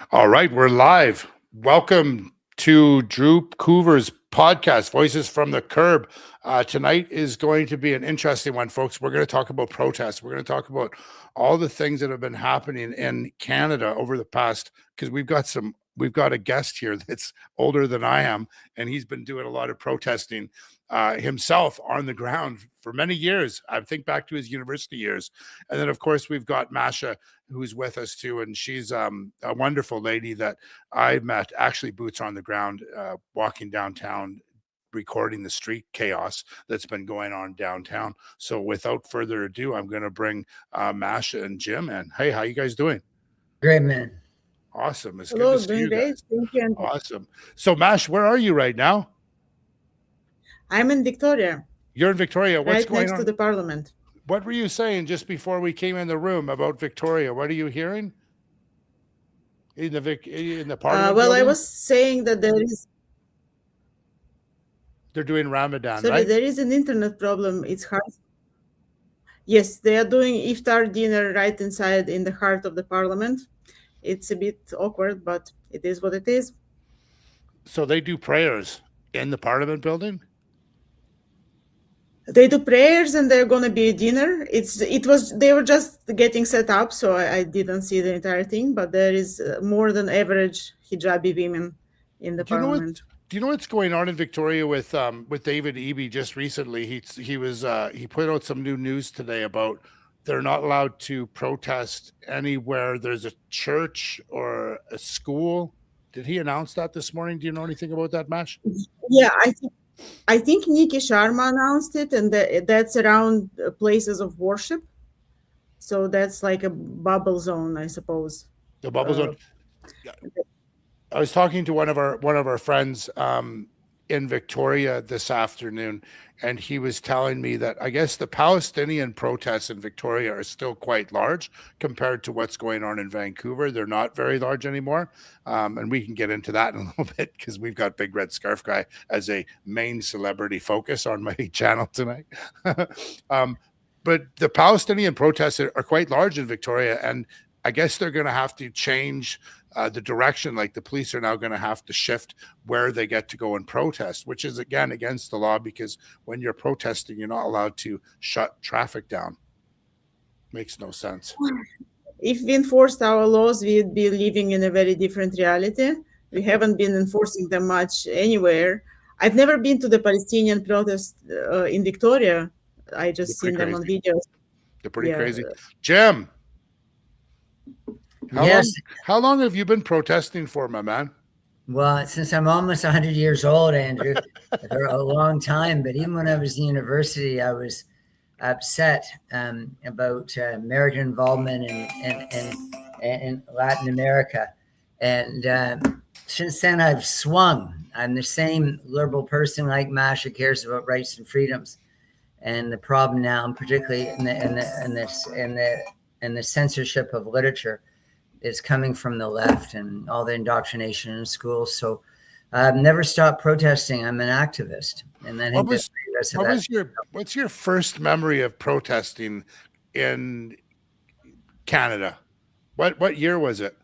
All right, we're live. Welcome to DrewCouver's podcast, Voices from the Curb. Tonight is going to be an interesting one, folks. We're going to talk about protests. We're going to talk about all the things that have been happening in Canada over the past, because we've got a guest here that's older than I am, and he's been doing a lot of protesting himself on the ground for many years. I think back to his university years. And then, of course, we've got Masha, who's with us too, and she's a wonderful lady that I met, actually boots on the ground, walking downtown, recording the street chaos that's been going on downtown. So without further ado, I'm going to bring Masha and Jim in. Hey, how you guys doing? Great, man. Awesome. It's Hello, good to see doing you great. guys. Thank you. Awesome. So Mash, where are you right now? I'm in Victoria. You're in Victoria. What's right going next on? to the Parliament. What were you saying just before we came in the room about Victoria? What are you hearing in the Parliament? Well, building? I was saying that They're doing Ramadan, sorry, right? there is an internet problem. It's hard. Yes, they are doing iftar dinner right inside in the heart of the Parliament. It's a bit awkward, but it is what it is. So they do prayers in the Parliament building? They do prayers and they're going to be a dinner. They were just getting set up, so I didn't see the entire thing, but there is more than average hijabi women in the Parliament. Do you know what's going on in Victoria with David Eby just recently? He put out some new news today about they're not allowed to protest anywhere there's a church or a school. Did he announce that this morning? Do you know anything about that, Mash? Yeah, I think Nikki Sharma announced it, and that's around places of worship. So that's like a bubble zone, I suppose. The bubble zone. I was talking to one of our friends in Victoria this afternoon, and he was telling me that I guess the Palestinian protests in Victoria are still quite large compared to what's going on in Vancouver. They're not very large anymore, and we can get into that in a little bit because we've got Big Red Scarf Guy as a main celebrity focus on my channel tonight. But the Palestinian protests are quite large in Victoria, and I guess they're going to have to change the direction. Like the police are now going to have to shift where they get to go and protest, which is again against the law, because when you're protesting, you're not allowed to shut traffic down. Makes no sense. If we enforced our laws, we'd be living in a very different reality. We haven't been enforcing them much anywhere. I've never been to the Palestinian protest in Victoria. I just seen them on videos. They're pretty crazy. Jim, how long have you been protesting for, my man? Well, since I'm almost 100 years old, Andrew, for a long time. But even when I was in university, I was upset about American involvement in Latin America. And since then, I've swung. I'm the same liberal person like Masha, cares about rights and freedoms. And the problem now, particularly in the censorship of literature, is coming from the left and all the indoctrination in schools. So I've never stopped protesting. I'm an activist. And then what's your first memory of protesting in Canada? What year was it?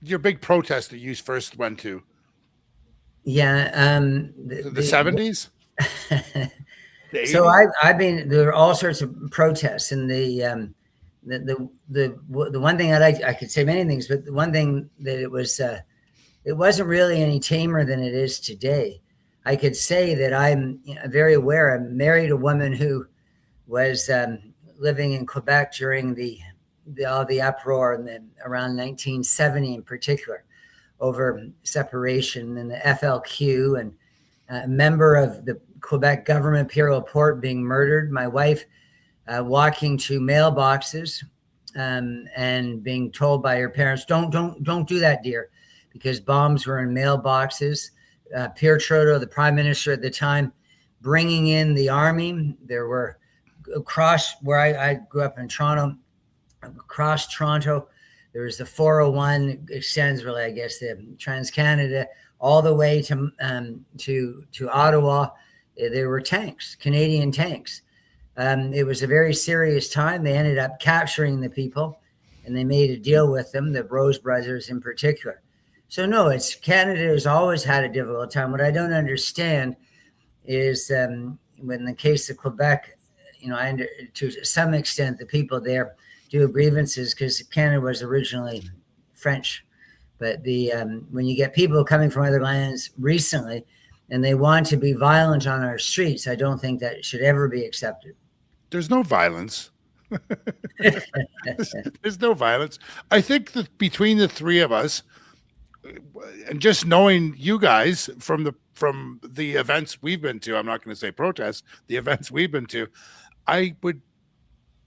Your big protest that you first went to? Yeah, the 70s. So I've been, there are all sorts of protests, and the one thing that I could say many things, but the one thing that it wasn't really any tamer than it is today. I could say that I'm very aware. I married a woman who was living in Quebec during all the uproar around 1970 in particular, over separation and the FLQ, and a member of the Quebec government, Imperial Port, being murdered. My wife walking to mailboxes and being told by her parents, don't do that, dear, because bombs were in mailboxes. Pierre Trudeau, the prime minister at the time, bringing in the army. There were across where I grew up in Toronto, across Toronto, there was the 401 extends, really, I guess, the Trans-Canada, all the way to Ottawa. There were tanks, Canadian tanks. It was a very serious time. They ended up capturing the people and they made a deal with them, the Rose brothers in particular. So no, Canada has always had a difficult time. What I don't understand is when the case of Quebec, to some extent, the people there do grievances because Canada was originally French. But when you get people coming from other lands recently and they want to be violent on our streets, I don't think that should ever be accepted. There's no violence. There's no violence. I think that between the three of us, and just knowing you guys from the events we've been to, I'm not going to say protests, the events we've been to, I would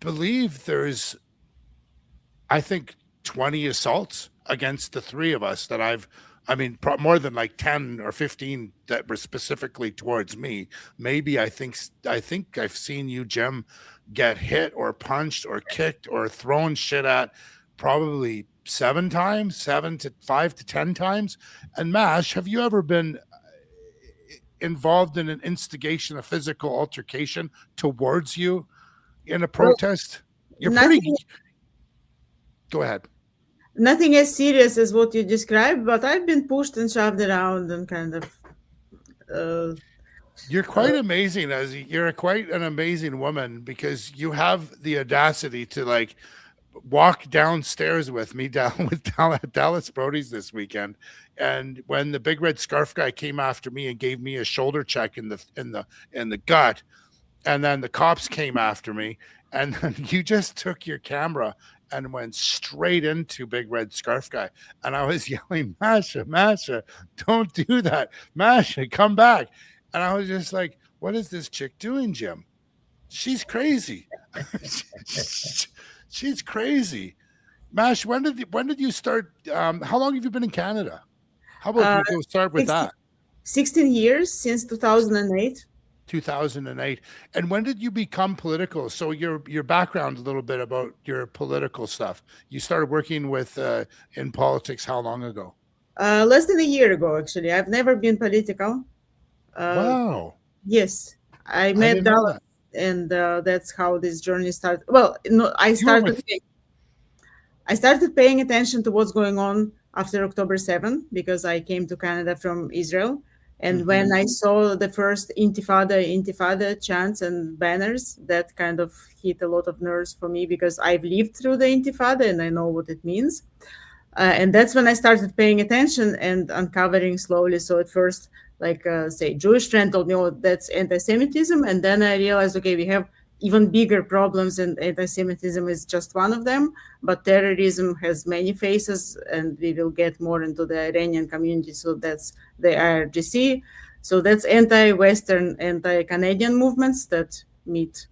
believe there's, I think, 20 assaults against the three of us that more than like 10 or 15 that were specifically towards me. Maybe I think I've seen you, Jim, get hit or punched or kicked or thrown shit at probably 7 times, 5 to 10 times. And Mash, have you ever been involved in an instigation, a physical altercation towards you in a protest? You're pretty. Go ahead. Nothing as serious as what you described, but I've been pushed and shoved around and kind of. You're quite amazing. You're quite an amazing woman because you have the audacity to like walk downstairs with me down with Dallas Brody's this weekend, and when the big red scarf guy came after me and gave me a shoulder check in the gut, and then the cops came after me, and then you just took your camera and went straight into big red scarf guy, and I was yelling, Masha, don't do that, Masha, come back. And I was just like, what is this chick doing, Jim? She's crazy. She's crazy. Mash, when did you start? How long have you been in Canada? How about we go start with 16 years, since 2008. 2008. And when did you become political? So your background a little bit about your political stuff. You started working with in politics how long ago? Less than a year ago, actually. I've never been political. Wow. Yes, I met Dallas, and that's how this journey started. Well, no, I started paying attention to what's going on after October 7 because I came to Canada from Israel. And when I saw the first intifada chants and banners, that kind of hit a lot of nerves for me because I've lived through the intifada and I know what it means. And that's when I started paying attention and uncovering slowly. So at first, say, Jewish friend told me, oh, that's anti-Semitism. And then I realized, okay, we have even bigger problems and anti-Semitism is just one of them. But terrorism has many faces, and we will get more into the Iranian community. So that's the IRGC. So that's anti-Western, anti-Canadian movements that meet.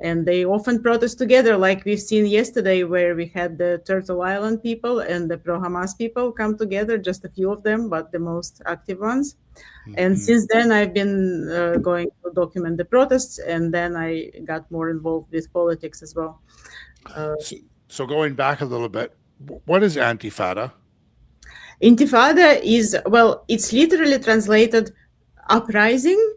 And they often protest together, like we've seen yesterday, where we had the Turtle Island people and the pro-Hamas people come together, just a few of them, but the most active ones. And since then, I've been going to document the protests, and then I got more involved with politics as well. So going back a little bit, what is Intifada? Intifada is, well, it's literally translated uprising.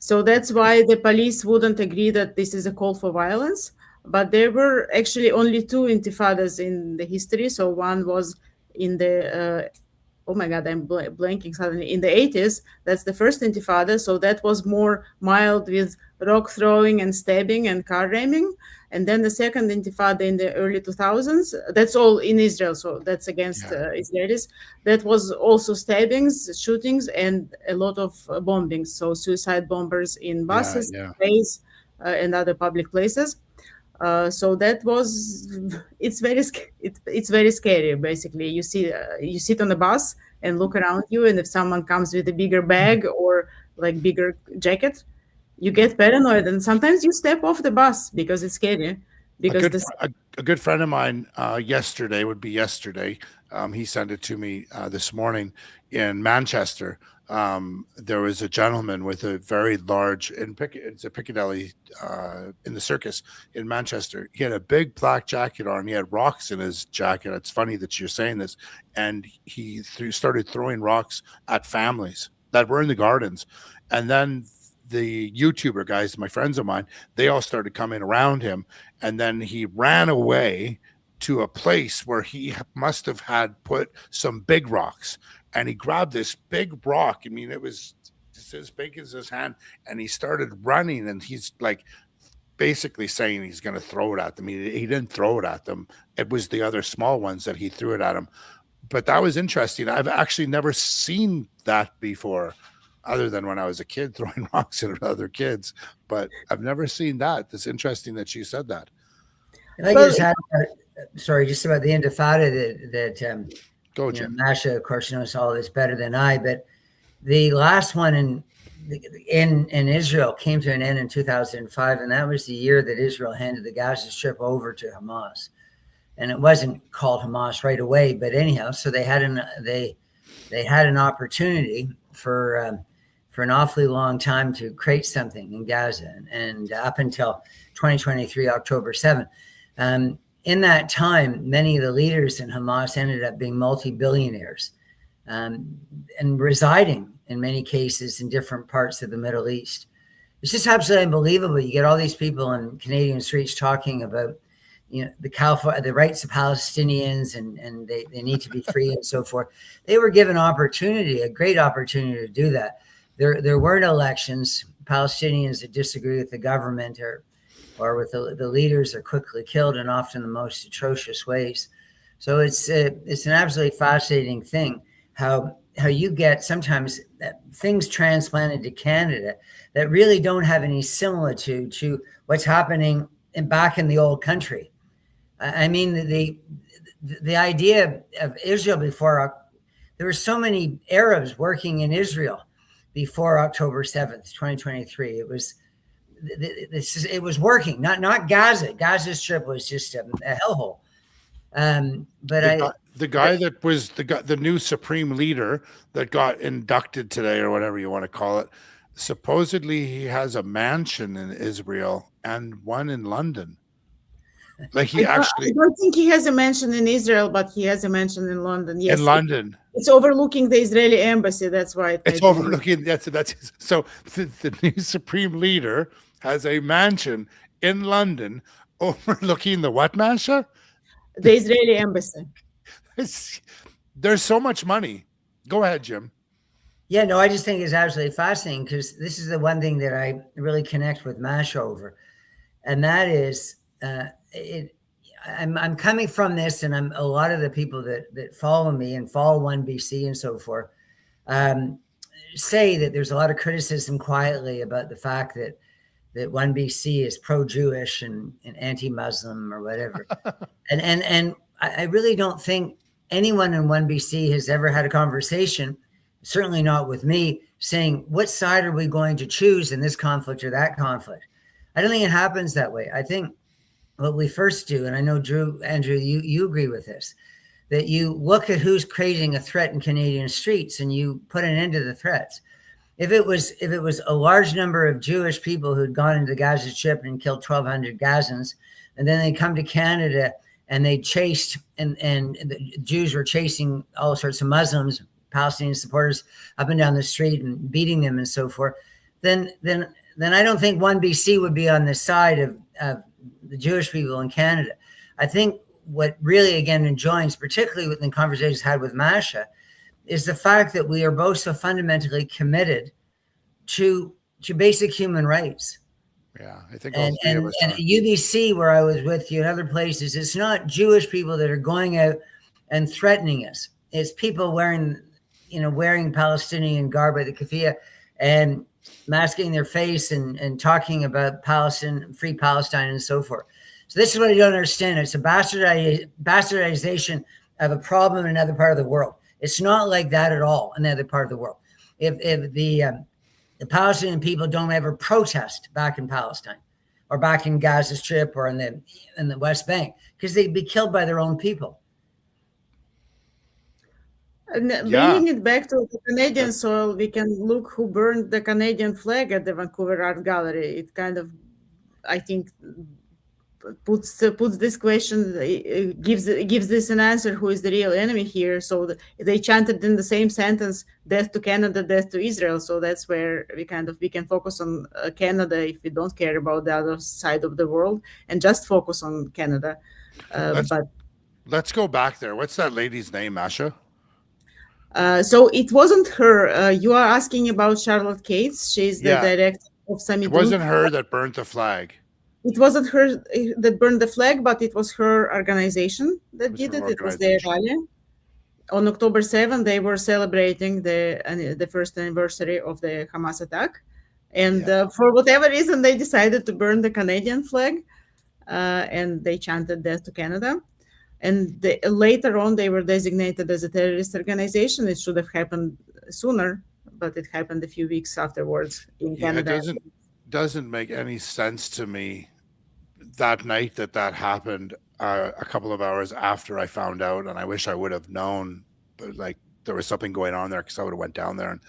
So that's why the police wouldn't agree that this is a call for violence. But there were actually only 2 intifadas in the history. So one was in the, oh my God, I'm blanking suddenly, in the 80s. That's the first intifada. So that was more mild with rock throwing and stabbing and car ramming. And then the second intifada in the early 2000s, that's all in Israel. So that's against Israelis. That was also stabbings, shootings, and a lot of bombings. So suicide bombers in buses, trains, and other public places. So that was, it's very scary. Basically, you sit on the bus and look around you, and if someone comes with a bigger bag or like bigger jacket, you get paranoid, and sometimes you step off the bus because it's scary. Because a good friend of mine yesterday, he sent it to me this morning in Manchester. There was a gentleman with a very large, it's a Piccadilly in the circus in Manchester. He had a big black jacket on. He had rocks in his jacket. It's funny that you're saying this. And he started throwing rocks at families that were in the gardens. And then the YouTuber guys, my friends of mine, they all started coming around him. And then he ran away to a place where he must have had put some big rocks, and he grabbed this big rock. I mean, it was just as big as his hand, and he started running, and he's like basically saying he's going to throw it at them. He didn't throw it at them. It was the other small ones that he threw it at him. But that was interesting. I've actually never seen that before, other than when I was a kid throwing rocks at other kids. But I've never seen that. It's interesting that you said that. I just had, sorry, just about the Intifada that Go, Jim. Masha, of course, knows all this better than I. But the last one in Israel came to an end in 2005, and that was the year that Israel handed the Gaza Strip over to Hamas. And it wasn't called Hamas right away, but anyhow, so they had an opportunity for an awfully long time to create something in Gaza, and up until 2023, October 7th. In that time, many of the leaders in Hamas ended up being multi-billionaires and residing in many cases in different parts of the Middle East. It's just absolutely unbelievable. You get all these people in Canadian streets talking about, the rights of Palestinians and they need to be free and so forth. They were given a great opportunity to do that. There weren't elections. Palestinians that disagree with the government or with the leaders are quickly killed, and often the most atrocious ways. So it's an absolutely fascinating thing how you get sometimes things transplanted to Canada that really don't have any similitude to what's happening back in the old country. I mean, the idea of Israel before, there were so many Arabs working in Israel before October 7th, 2023. It was working, not Gaza. Gaza Strip was just a hellhole. The guy that was the new supreme leader that got inducted today, or whatever you want to call it, supposedly he has a mansion in Israel and one in London. Like I don't think he has a mansion in Israel, but he has a mansion in London. Yes, in London. It's overlooking the Israeli embassy. That's why it's overlooking. That's so the new supreme leader has a mansion in London overlooking the what, Masha? The Israeli embassy. There's so much money. Go ahead, Jim. Yeah, no, I just think it's absolutely fascinating, because this is the one thing that I really connect with Masha over, and that is I'm coming from this, and a lot of the people that follow me and follow 1BC and so forth say that there's a lot of criticism quietly about the fact that 1BC is pro-Jewish and anti-Muslim or whatever. and I really don't think anyone in 1BC has ever had a conversation, certainly not with me, saying, what side are we going to choose in this conflict or that conflict? I don't think it happens that way. I think what we first do, and I know Andrew, you agree with this, that you look at who's creating a threat in Canadian streets and you put an end to the threats. If it was a large number of Jewish people who'd gone into the Gaza Strip and killed 1,200 Gazans, and then they come to Canada and they chased, and the Jews were chasing all sorts of Muslims, Palestinian supporters up and down the street and beating them and so forth, then I don't think 1BC would be on the side of the Jewish people in Canada. I think what really, again, enjoins, particularly within conversations had with Masha, is the fact that we are both so fundamentally committed to basic human rights. Yeah, I think all three of us and UBC, where I was with you, and other places, it's not Jewish people that are going out and threatening us. It's people wearing Palestinian garb, like the keffiyeh, and masking their face and talking about Palestine, free Palestine, and so forth. So this is what I don't understand. It's a bastardization of a problem in another part of the world. It's not like that at all in the other part of the world. If the Palestinian people don't ever protest back in Palestine or back in Gaza Strip or in the West Bank, because they'd be killed by their own people. And bringing it back to the Canadian soil, we can look who burned the Canadian flag at the Vancouver Art Gallery. It kind of, I think, puts this question, gives this an answer: who is the real enemy here? So they chanted in the same sentence, "Death to Canada, death to Israel." So that's where we can focus on Canada if we don't care about the other side of the world and just focus on Canada. Let's go back there. What's that lady's name, Masha? So it wasn't her. You are asking about Charlotte Cates. She's the Yeah, director of it Samidun. wasn't her that burnt the flag. It wasn't her that burned the flag, but it was her organization that did it. It was their rally. On October 7th, they were celebrating the first anniversary of the Hamas attack. And for whatever reason, they decided to burn the Canadian flag, and they chanted death to Canada. And later on, they were designated as a terrorist organization. It should have happened sooner, but it happened a few weeks afterwards in Canada. It doesn't make any sense to me that night that happened a couple of hours after I found out, and I wish I would have known, but like there was something going on there because I would have went down there and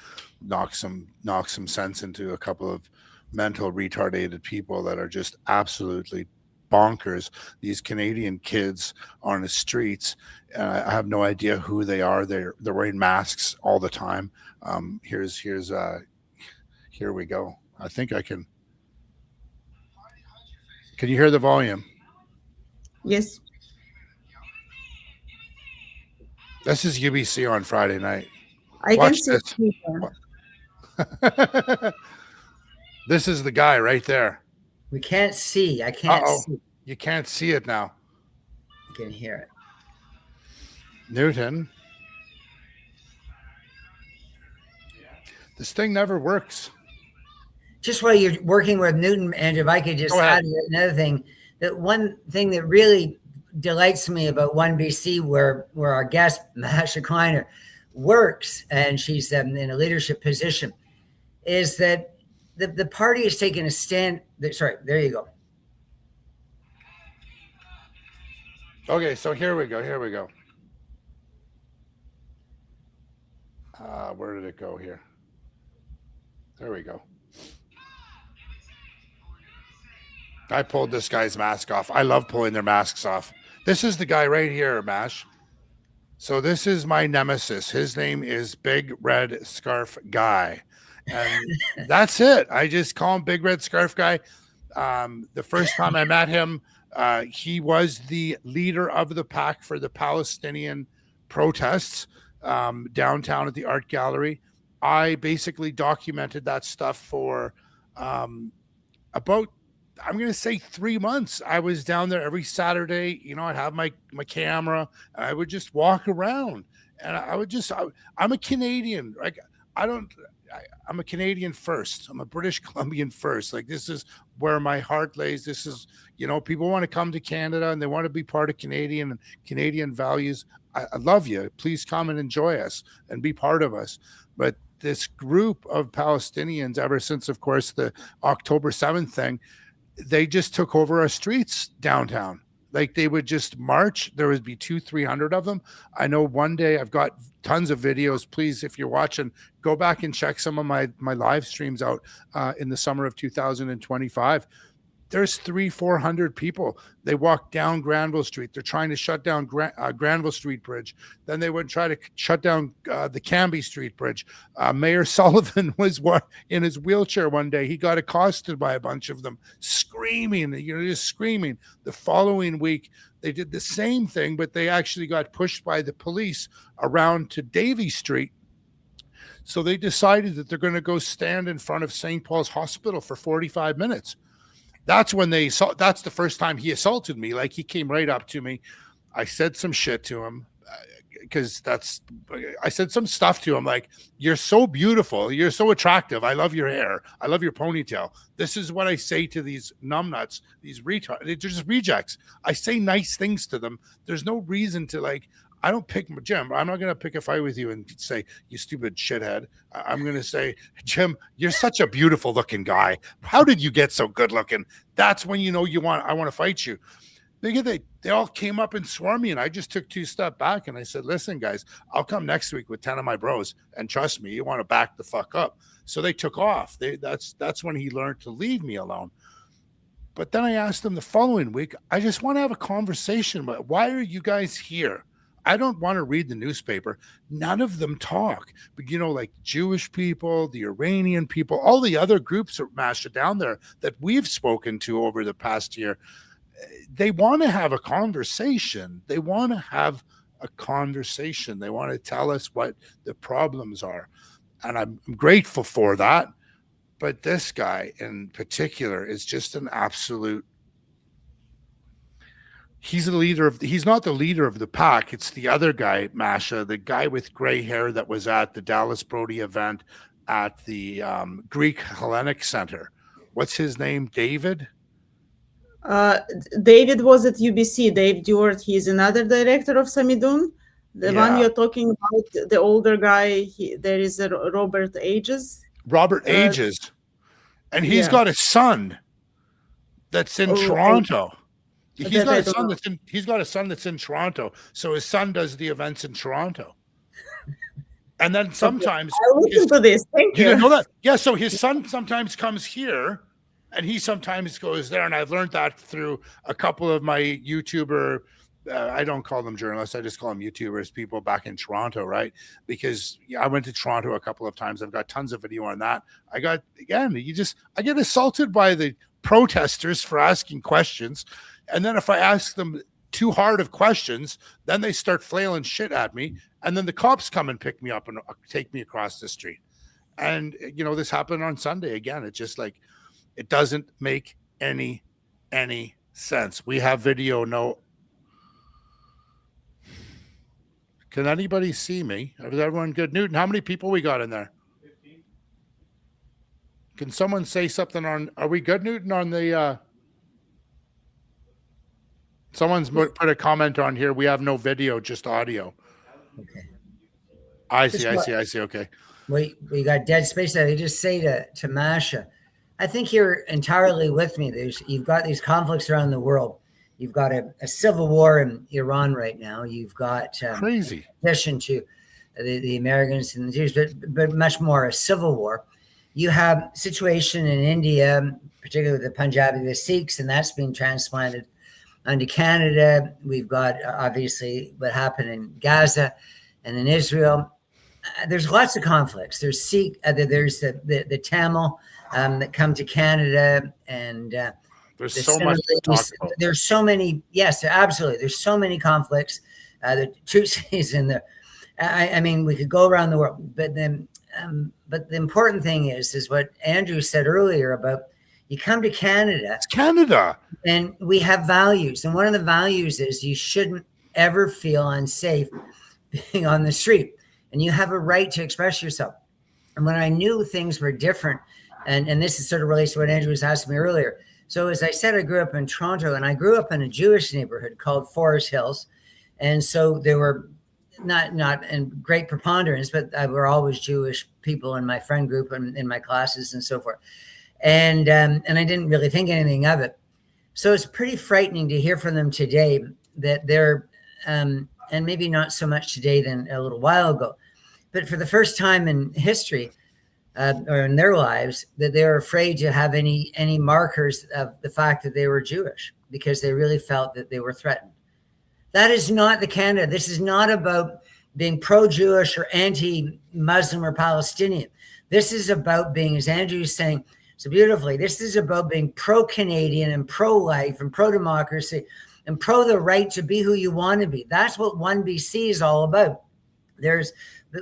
knocked some sense into a couple of mental retarded people that are just absolutely bonkers. These Canadian kids on the streets, I have no idea who they are. They're wearing masks all the time. Here we go. I think I can. Can you hear the volume? Yes. This is UBC on Friday night. I Watch can see this. This is the guy right there. We can't see. I can't see. You can't see it now. You can hear it. Newton. This thing never works. Just while you're working with Newton, and if I could just add another thing, that one thing that really delights me about 1BC, where our guest, Masha Kleiner, works, and she's in a leadership position, is that the party has taken a stand. Sorry, there you go. Okay, so here we go. Where did it go here? There we go. I pulled this guy's mask off. I love pulling their masks off. This is the guy right here, Mash. So this is my nemesis. His name is Big Red Scarf Guy. And that's it. I just call him Big Red Scarf Guy. The first time I met him, he was the leader of the pack for the Palestinian protests downtown at the Art Gallery. I basically documented that stuff for about, I'm going to say 3 months. I was down there every Saturday. You know, I'd have my camera. And I would just walk around, and I'm a Canadian. Like, I'm a Canadian first. I'm a British Columbian first. Like, this is where my heart lays. This is, you know, people want to come to Canada and they want to be part of Canadian and Canadian values. I love you. Please come and enjoy us and be part of us. But this group of Palestinians, ever since, of course, the October 7th thing, they just took over our streets downtown. Like, they would just march. There would be 200-300 of them. I know one day, I've got tons of videos. Please, if you're watching, go back and check some of my live streams out in the summer of 2025. There's 300-400 people. They walk down Granville Street. They're trying to shut down Granville Street Bridge. Then they would try to shut down the Cambie Street Bridge. Mayor Sullivan was in his wheelchair one day. He got accosted by a bunch of them, screaming, just screaming. The following week, they did the same thing, but they actually got pushed by the police around to Davie Street. So they decided that they're going to go stand in front of St. Paul's Hospital for 45 minutes. That's when that's the first time he assaulted me. Like, he came right up to me. I said some shit to him because I said some stuff to him. Like, you're so beautiful. You're so attractive. I love your hair. I love your ponytail. This is what I say to these numbnuts, these retards. They're just rejects. I say nice things to them. There's no reason to, like, I don't pick Jim. I'm not going to pick a fight with you and say, you stupid shithead. I'm going to say, Jim, you're such a beautiful looking guy. How did you get so good looking? That's when you know I want to fight you. They all came up and swarmed me, and I just took 2 steps back and I said, listen, guys, I'll come next week with 10 of my bros, and trust me, you want to back the fuck up. So they took off. That's when he learned to leave me alone. But then I asked him the following week, I just want to have a conversation about, why are you guys here? I don't want to read the newspaper. None of them talk. But, you know, like Jewish people, the Iranian people, all the other groups are mashed down there that we've spoken to over the past year. they want to have a conversation. They want to have a conversation. They want to tell us what the problems are. And I'm grateful for that. But this guy in particular is just an absolute. He's not the leader of the pack. It's the other guy, Masha, the guy with gray hair that was at the Dallas Brody event at the Greek Hellenic Center. What's his name? David? David was at UBC. Dave Dewart, he's another director of Samidun. The one you're talking about, the older guy, there is a Robert Ages. Robert Ages. And he's got a son that's in Toronto. He's got a son that's in Toronto. So his son does the events in Toronto. And then sometimes I'll listen to this. Thank you. You know that? Yeah. So his son sometimes comes here and he sometimes goes there. And I've learned that through a couple of my YouTuber, I don't call them journalists. I just call them YouTubers, people back in Toronto, right? Because I went to Toronto a couple of times. I've got tons of video on that. I get assaulted by the protesters for asking questions. And then if I ask them too hard of questions, then they start flailing shit at me. And then the cops come and pick me up and take me across the street. And, this happened on Sunday again. It's just like, it doesn't make any sense. We have video. No. Can anybody see me? Is everyone good? Newton, how many people we got in there? 15. Can someone say something are we good, Newton, on the, someone's put a comment on here. We have no video, just audio. Okay. I see. Okay. We got dead space there. They just say to Masha, I think you're entirely with me. You've got these conflicts around the world. You've got a civil war in Iran right now. You've got crazy in addition to the Americans and the Jews, but much more a civil war. You have situation in India, particularly with the Punjabi, the Sikhs, and that's being transplanted onto Canada. We've got obviously what happened in Gaza and in Israel. There's lots of conflicts. There's there's the Tamil that come to Canada, and there's so much to talk about. There's so many. Yes, absolutely. There's so many conflicts. The Tutsis in there. I mean, we could go around the world, but then, but the important thing is what Andrew said earlier about you come to Canada. It's Canada, and we have values, and one of the values is you shouldn't ever feel unsafe being on the street, and you have a right to express yourself. And when I knew things were different, and this is sort of relates to what Andrew was asking me earlier. So as I said, I grew up in Toronto, and I grew up in a Jewish neighborhood called Forest Hills. And so there were not in great preponderance, but there were always Jewish people in my friend group and in my classes and so forth. And I didn't really think anything of it. So it's pretty frightening to hear from them today that they're, and maybe not so much today than a little while ago, but for the first time in history, or in their lives, that they were afraid to have any markers of the fact that they were Jewish because they really felt that they were threatened. That is not the Canada. This is not about being pro-Jewish or anti-Muslim or Palestinian. This is about being, as Andrew is saying so beautifully, this is about being pro-Canadian and pro-life and pro-democracy and pro the right to be who you want to be. That's what 1BC is all about.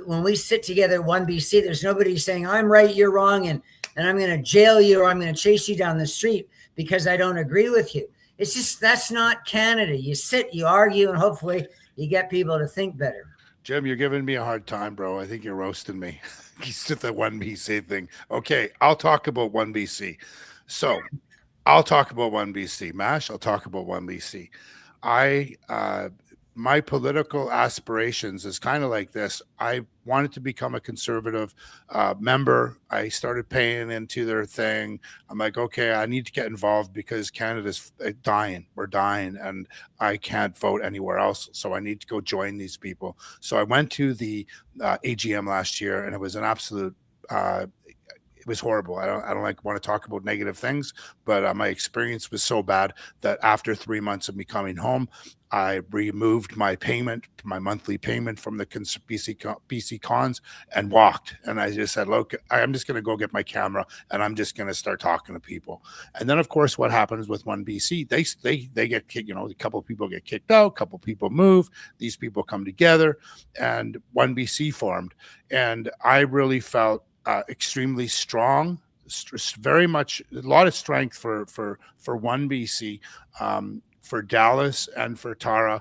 When we sit together at 1BC, there's nobody saying, I'm right, you're wrong, and I'm going to jail you or I'm going to chase you down the street because I don't agree with you. It's just, that's not Canada. You sit, you argue, and hopefully you get people to think better. Jim, you're giving me a hard time, bro. I think you're roasting me. He's at the 1BC thing. Okay, I'll talk about 1BC. So I'll talk about 1BC. Mash, I'll talk about 1BC. My political aspirations is kind of like this. I wanted to become a conservative member. I started paying into their thing. I'm like, okay, I need to get involved because Canada's dying. We're dying, and I can't vote anywhere else. So I need to go join these people. So I went to the AGM last year, and it was an absolute. It was horrible. I don't want to talk about negative things, but my experience was so bad that after 3 months of me coming home, I removed my monthly payment from the BC Cons and walked. And I just said, look, I'm just going to go get my camera and I'm just going to start talking to people. And then, of course, what happens with 1BC, they get kicked, a couple of people get kicked out, a couple of people move, these people come together, and 1BC formed. And I really felt extremely strong, very much a lot of strength for 1BC, for Dallas and for Tara,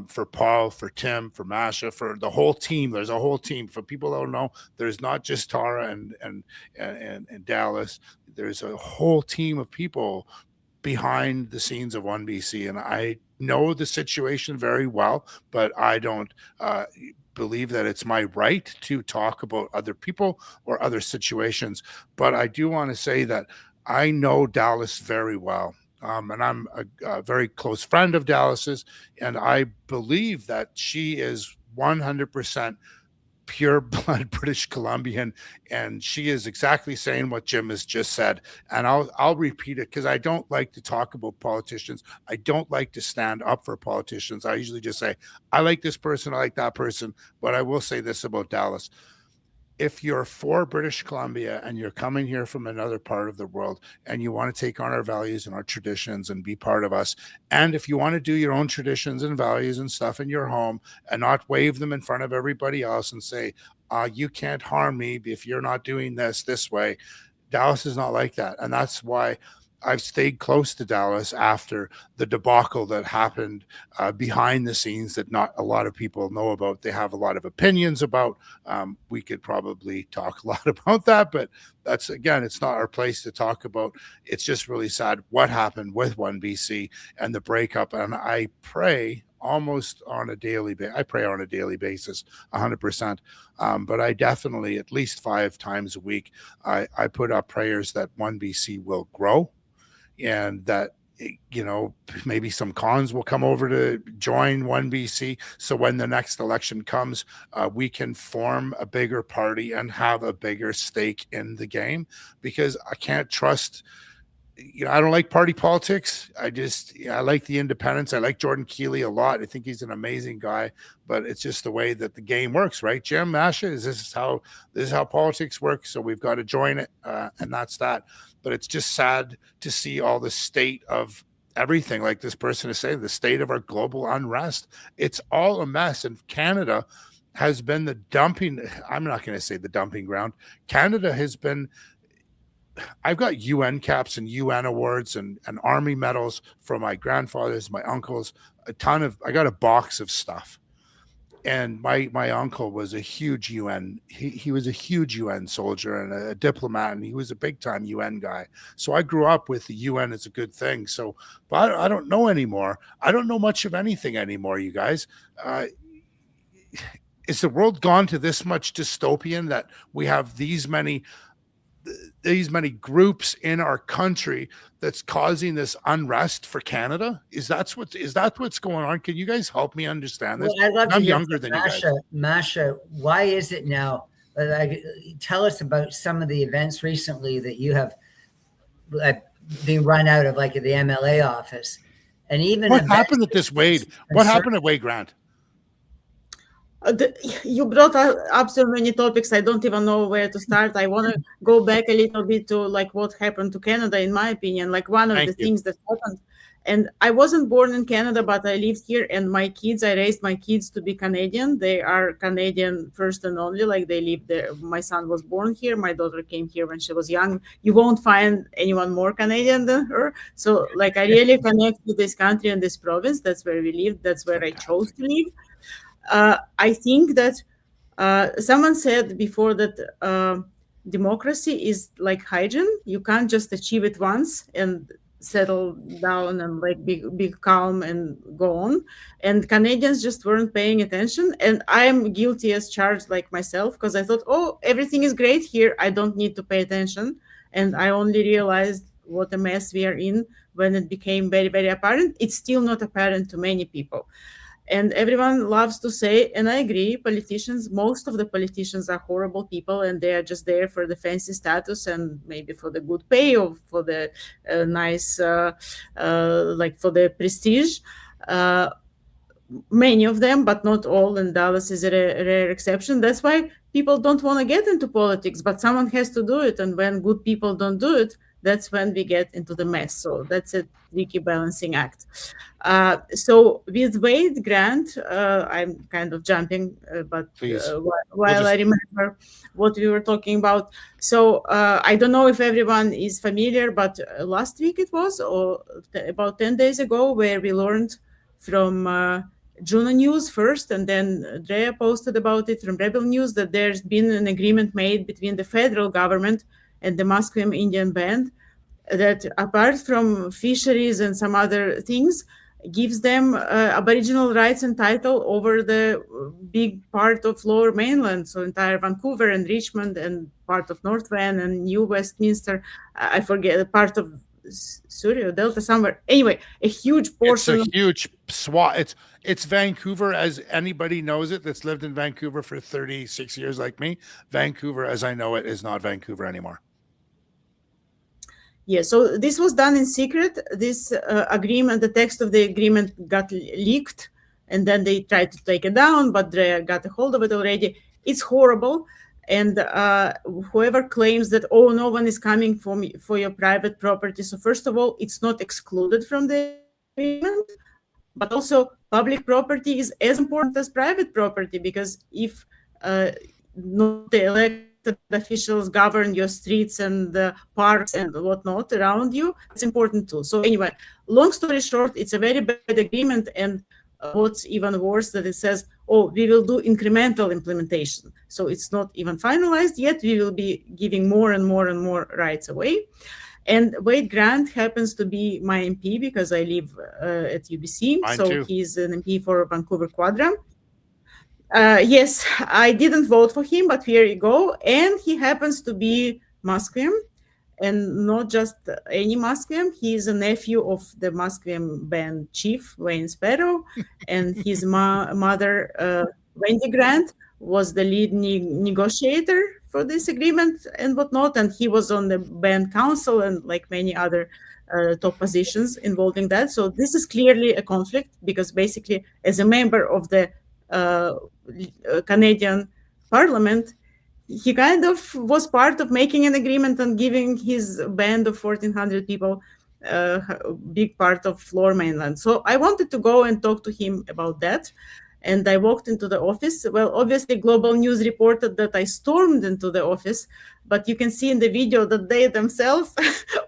for Paul, for Tim, for Masha, for the whole team. There's a whole team. For people that don't know, there's not just Tara and Dallas. There's a whole team of people behind the scenes of 1BC, and I know the situation very well, but I don't believe that it's my right to talk about other people or other situations. But I do want to say that I know Dallas very well. And I'm a very close friend of Dallas's, and I believe that she is 100% pure blood British Columbian, and she is exactly saying what Jim has just said. And I'll repeat it because I don't like to talk about politicians. I don't like to stand up for politicians. I usually just say, I like this person, I like that person. But I will say this about Dallas. If you're for British Columbia and you're coming here from another part of the world and you want to take on our values and our traditions and be part of us, and if you want to do your own traditions and values and stuff in your home and not wave them in front of everybody else and say, you can't harm me if you're not doing this way, Dallas is not like that. And that's why I've stayed close to Dallas after the debacle that happened behind the scenes that not a lot of people know about. They have a lot of opinions about. We could probably talk a lot about that, but that's, again, it's not our place to talk about. It's just really sad what happened with 1BC and the breakup. And I pray almost on a daily basis. I pray on a daily basis, 100%. But I definitely, at least 5 times a week, I put up prayers that 1BC will grow, and that, maybe some cons will come over to join 1BC. So when the next election comes, we can form a bigger party and have a bigger stake in the game, because I can't trust, I don't like party politics. I like the independence. I like Jordan Keeley a lot. I think he's an amazing guy, but it's just the way that the game works, right, Jim, Masha? This is how politics works. So we've got to join it, and that's that. But it's just sad to see all the state of everything, like this person is saying, the state of our global unrest. It's all a mess. And Canada has been the dumping, I'm not going to say the dumping ground. Canada has been, I've got UN caps and UN awards and army medals from my grandfathers, my uncles, I got a box of stuff. And my uncle was a huge UN. He was a huge UN soldier and a diplomat, and he was a big time UN guy. So I grew up with the UN as a good thing. So, but I don't know anymore. I don't know much of anything anymore, you guys. Is the world gone to this much dystopian that we have these many groups in our country that's causing this unrest for Canada? Is that what's going on? Can you guys help me understand this? Well, I'd love to I'm hear younger than Masha, you guys. Masha, why is it now? Tell us about some of the events recently that you have been run out of, like at the MLA office, and even what happened at this Wade? What happened at Wade Grant? You brought up so many topics. I don't even know where to start. I want to go back a little bit to like what happened to Canada, in my opinion. Like one of the things that happened, and I wasn't born in Canada, but I lived here, and I raised my kids to be Canadian. They are Canadian first and only, like they live there. My son was born here. My daughter came here when she was young. You won't find anyone more Canadian than her. So like I really connect with this country and this province. That's where we live. That's where I chose to live. I think that someone said before that democracy is like hygiene. You can't just achieve it once and settle down and like be calm and go on. And Canadians just weren't paying attention. And I am guilty as charged, like myself, because I thought, oh, everything is great here. I don't need to pay attention. And I only realized what a mess we are in when it became very, very apparent. It's still not apparent to many people. And everyone loves to say, and I agree, most of the politicians are horrible people, and they are just there for the fancy status and maybe for the good pay or for the nice, like for the prestige. many of them, but not all, and Dallas is a rare exception. That's why people don't want to get into politics, but someone has to do it. And when good people don't do it, that's when we get into the mess. So that's a tricky balancing act. So with Wade Grant, I'm kind of jumping, but while I remember what we were talking about. So I don't know if everyone is familiar, but last week it was, or about 10 days ago, where we learned from Juno News first, and then Drea posted about it from Rebel News, that there's been an agreement made between the federal government and the Musqueam Indian Band that, apart from fisheries and some other things, gives them Aboriginal rights and title over the big part of Lower Mainland, so entire Vancouver and Richmond and part of North Van and New Westminster. I forget, part of Surrey or Delta somewhere. Anyway, a huge portion. It's a huge swath. It's Vancouver, as anybody knows it that's lived in Vancouver for 36 years like me. Vancouver, as I know it, is not Vancouver anymore. Yeah, so this was done in secret. This agreement, the text of the agreement got leaked, and then they tried to take it down, but they got a hold of it already. It's horrible. And whoever claims that, oh, no one is coming for your private property. So first of all, it's not excluded from the agreement, but also public property is as important as private property, because if not the elected officials govern your streets and the parks and whatnot around you, it's important too. So anyway, long story short, it's a very bad agreement. And what's even worse, that it says, oh, we will do incremental implementation. So it's not even finalized yet. We will be giving more and more and more rights away. And Wade Grant happens to be my MP because I live at UBC. Mine so too. He's an MP for Vancouver Quadra. Yes, I didn't vote for him, but here you go. And he happens to be Musqueam. And not just any Musqueam, he is a nephew of the Musqueam band chief, Wayne Sparrow, and his mother, Wendy Grant, was the lead negotiator for this agreement and whatnot, and he was on the band council and like many other top positions involving that. So this is clearly a conflict, because basically, as a member of the Canadian Parliament, he kind of was part of making an agreement and giving his band of 1,400 people a big part of Lower Mainland. So I wanted to go and talk to him about that. And I walked into the office. Well, obviously, Global News reported that I stormed into the office, but you can see in the video that they themselves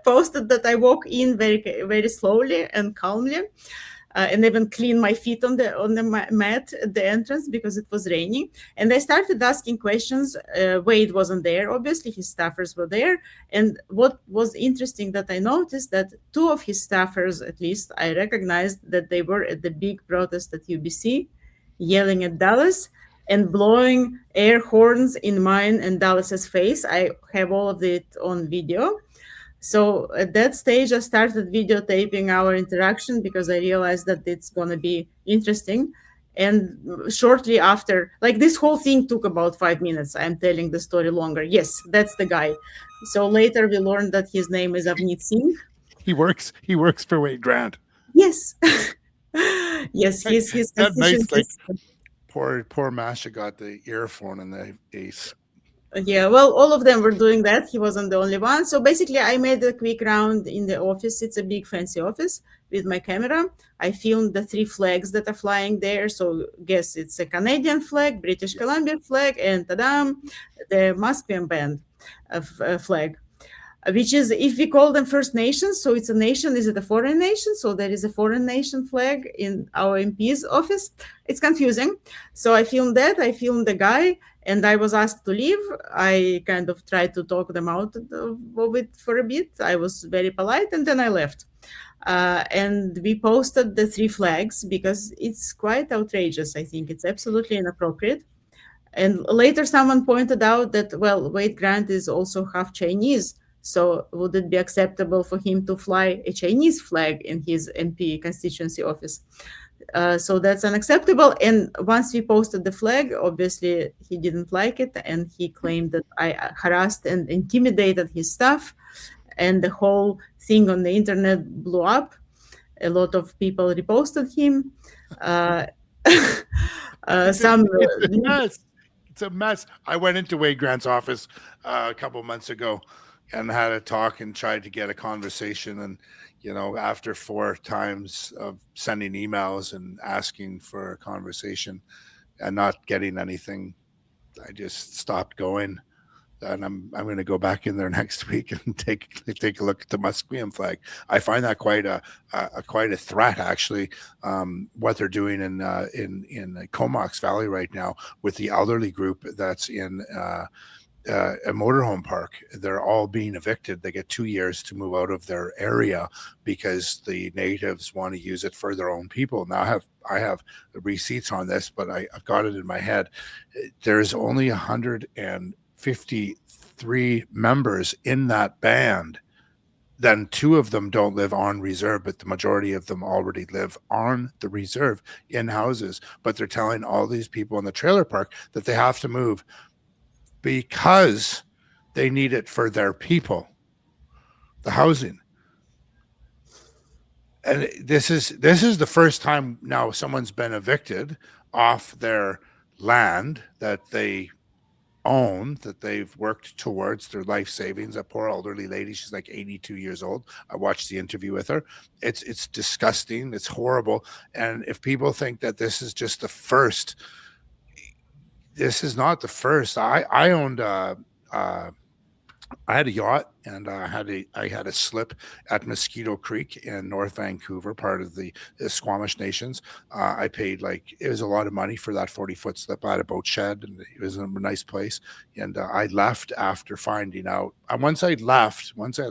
posted that I walk in very, very slowly and calmly. And even clean my feet on the mat at the entrance because it was raining. And I started asking questions. Wade wasn't there, obviously, his staffers were there. And what was interesting that I noticed that two of his staffers, at least, I recognized that they were at the big protest at UBC, yelling at Dallas and blowing air horns in mine and Dallas's face. I have all of it on video. So at that stage, I started videotaping our interaction because I realized that it's going to be interesting. And shortly after, like this whole thing took about 5 minutes. I'm telling the story longer. Yes, that's the guy. So later we learned that his name is Avneet Singh. He works for Wade Grant. Yes. Yes, he's that nice, like, poor Masha got the earphone and the ace. Yeah, well, all of them were doing that. He wasn't the only one. So basically, I made a quick round in the office. It's a big, fancy office with my camera. I filmed the 3 flags that are flying there. So guess it's a Canadian flag, British Columbia flag, and ta-da, the Musqueam band flag, which is, if we call them First Nations, so it's a nation, is it a foreign nation? So there is a foreign nation flag in our MP's office. It's confusing. So I filmed that. I filmed the guy. And I was asked to leave. I kind of tried to talk them out of it for a bit. I was very polite, and then I left. And we posted the 3 flags because it's quite outrageous. I think it's absolutely inappropriate. And later someone pointed out that, well, Wade Grant is also half Chinese. So would it be acceptable for him to fly a Chinese flag in his MP constituency office? So that's unacceptable. And once we posted the flag, obviously he didn't like it, and he claimed that I harassed and intimidated his staff, and the whole thing on the internet blew up. A lot of people reposted him. Some It's a mess. It's a mess. I went into Wade Grant's office a couple months ago and had a talk and tried to get a conversation. And, after 4 times of sending emails and asking for a conversation and not getting anything, I just stopped going. And I'm going to go back in there next week and take a look at the Musqueam flag. I find that quite a threat, actually. What they're doing in Comox Valley right now with the elderly group that's in a motorhome park. They're all being evicted. They get 2 years to move out of their area because the natives want to use it for their own people. Now I have receipts on this, but I've got it in my head. There's only 153 members in that band. Then 2 of them don't live on reserve, but the majority of them already live on the reserve in houses. But they're telling all these people in the trailer park that they have to move because they need it for their people, the housing. And this is the first time now someone's been evicted off their land that they own, that they've worked towards their life savings. That poor elderly lady, she's like 82 years old. I watched the interview with her. It's disgusting. It's horrible. And if people think that this is just the first, this is not the first. I owned I had a yacht, and I had a slip at Mosquito Creek in North Vancouver, part of the Squamish Nations. I paid it was a lot of money for that 40-foot slip. I had a boat shed, and it was a nice place. And I left after finding out. Once I had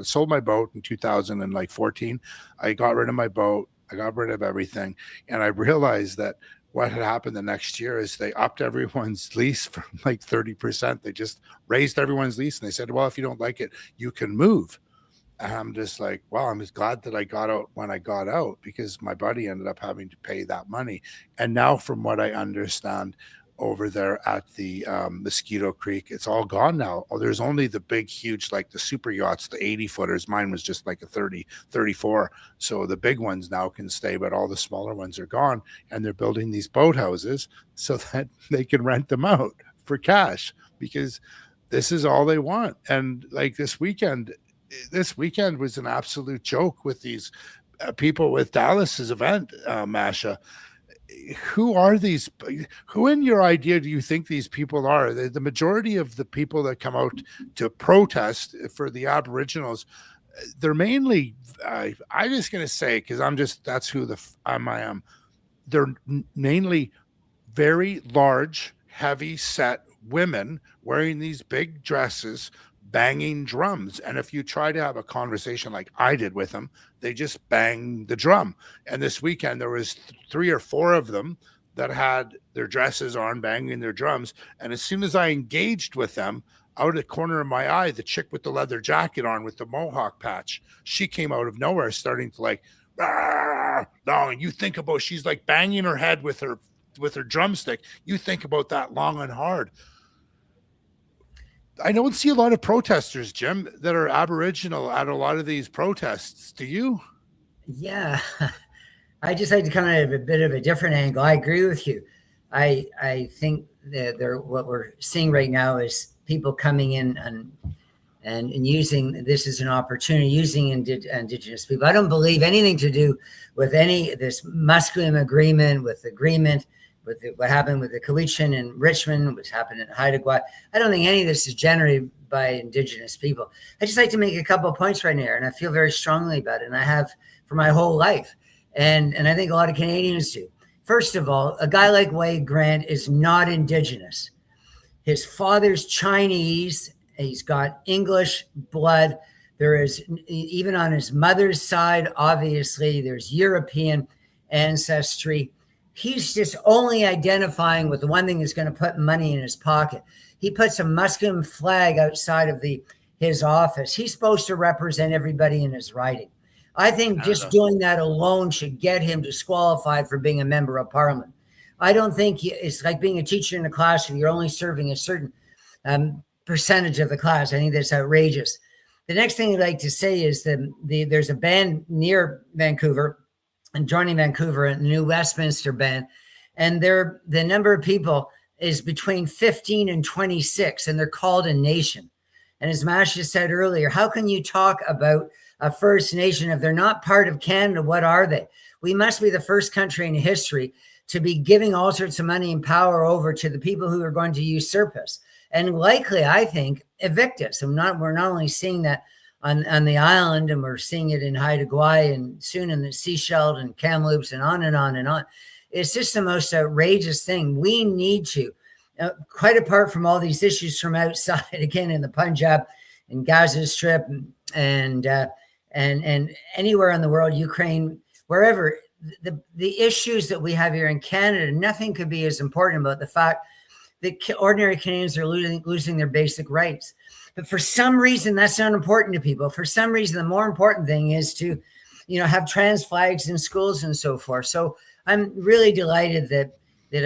sold my boat in 2014, I got rid of my boat. I got rid of everything, and I realized that what had happened the next year is they upped everyone's lease from 30%. They just raised everyone's lease, and they said, well, if you don't like it, you can move. And I'm just like, well, I'm just glad that I got out when I got out, because my buddy ended up having to pay that money. And now, from what I understand, over there at the Mosquito Creek, it's all gone now. Oh, there's only the big, huge, the super yachts, the 80-footers. Mine was just a 34. So the big ones now can stay, but all the smaller ones are gone. And they're building these boathouses so that they can rent them out for cash, because this is all they want. And this weekend was an absolute joke with these people with Dallas's event, Masha. Who are these? Who, in your idea, do you think these people are? The majority of the people that come out to protest for the Aboriginals, they're mainly, I'm just going to say, because that's who I am. They're mainly very large, heavy set women wearing these big dresses, banging drums. And if you try to have a conversation like I did with them, they just bang the drum. And this weekend there was 3 or 4 of them that had their dresses on, banging their drums. And as soon as I engaged with them, out of the corner of my eye, the chick with the leather jacket on with the mohawk patch, she came out of nowhere starting to no, and you think about, she's banging her head with her drumstick. You think about that long and hard. I don't see a lot of protesters, Jim, that are Aboriginal at a lot of these protests. Do you? Yeah. I just like to come at a bit of a different angle. I agree with you. I think that what we're seeing right now is people coming in and using this as an opportunity, using Indigenous people. I don't believe anything to do with this Musqueam agreement, with what happened with the Cowichan in Richmond, what's happened in Haida Gwaii. I don't think any of this is generated by Indigenous people. I just like to make a couple of points right here, and I feel very strongly about it, and I have for my whole life. And I think a lot of Canadians do. First of all, a guy like Wade Grant is not Indigenous. His father's Chinese. He's got English blood. There is, even on his mother's side, obviously, there's European ancestry. He's just only identifying with the one thing that's going to put money in his pocket. He puts a Musqueam flag outside of his office. He's supposed to represent everybody in his riding. I think just doing that alone should get him disqualified for being a member of parliament. I don't think it's like being a teacher in a classroom. You're only serving a certain percentage of the class. I think that's outrageous. The next thing I'd like to say is that there's a band near Vancouver and joining Vancouver, and the new Westminster band. and the number of people is between 15 and 26, and they're called a nation. And as Masha said earlier, how can you talk about a First Nation if they're not part of Canada? What are they? We must be the first country in history to be giving all sorts of money and power over to the people who are going to usurp us and likely, I think, evict us. And we're not only seeing that on the island, and we're seeing it in Haida Gwaii and soon in the Seychelles and Kamloops and on and on and on. It's just the most outrageous thing. We need to, quite apart from all these issues from outside, again, in the Punjab and Gaza Strip and anywhere in the world, Ukraine, wherever, the issues that we have here in Canada, nothing could be as important about the fact that ordinary Canadians are losing their basic rights. But for some reason, that's not important to people. For some reason, the more important thing is to, have trans flags in schools and so forth. So I'm really delighted that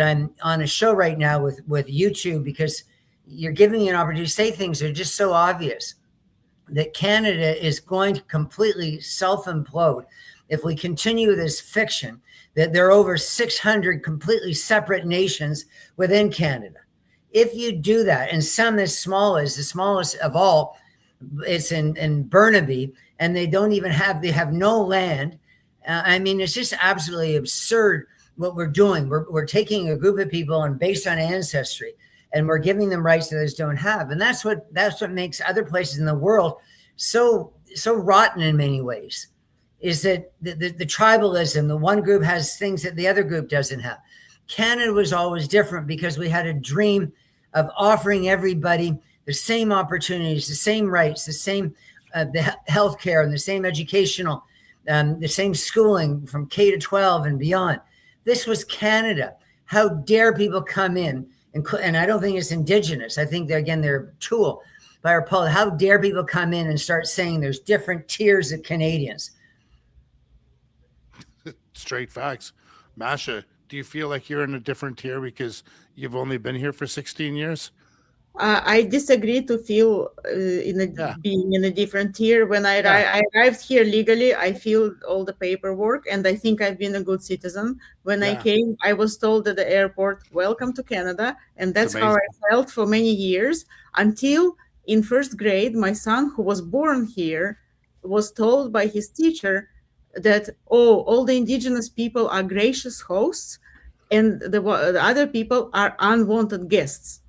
I'm on a show right now with YouTube, because you're giving me an opportunity to say things that are just so obvious, that Canada is going to completely self-implode if we continue this fiction that there are over 600 completely separate nations within Canada. If you do that, and some as small as the smallest of all, it's in Burnaby, and they have no land. It's just absolutely absurd what we're doing. We're taking a group of people and based on ancestry, and we're giving them rights that others don't have. And that's what makes other places in the world so rotten in many ways, is that the tribalism, the one group has things that the other group doesn't have. Canada was always different because we had a dream of offering everybody the same opportunities, the same rights, the same the healthcare and the same educational, the same schooling from K to 12 and beyond. This was Canada. How dare people come in, and I don't think it's Indigenous. I think they're a tool by our politics. How dare people come in and start saying there's different tiers of Canadians? Straight facts. Masha, do you feel like you're in a different tier because you've only been here for 16 years? I disagree to feel being in a different tier. When I arrived here legally, I filled all the paperwork, and I think I've been a good citizen. When I came, I was told at the airport, "Welcome to Canada," and that's how I felt for many years, until in first grade, my son, who was born here, was told by his teacher that, all the Indigenous people are gracious hosts, and the other people are unwanted guests.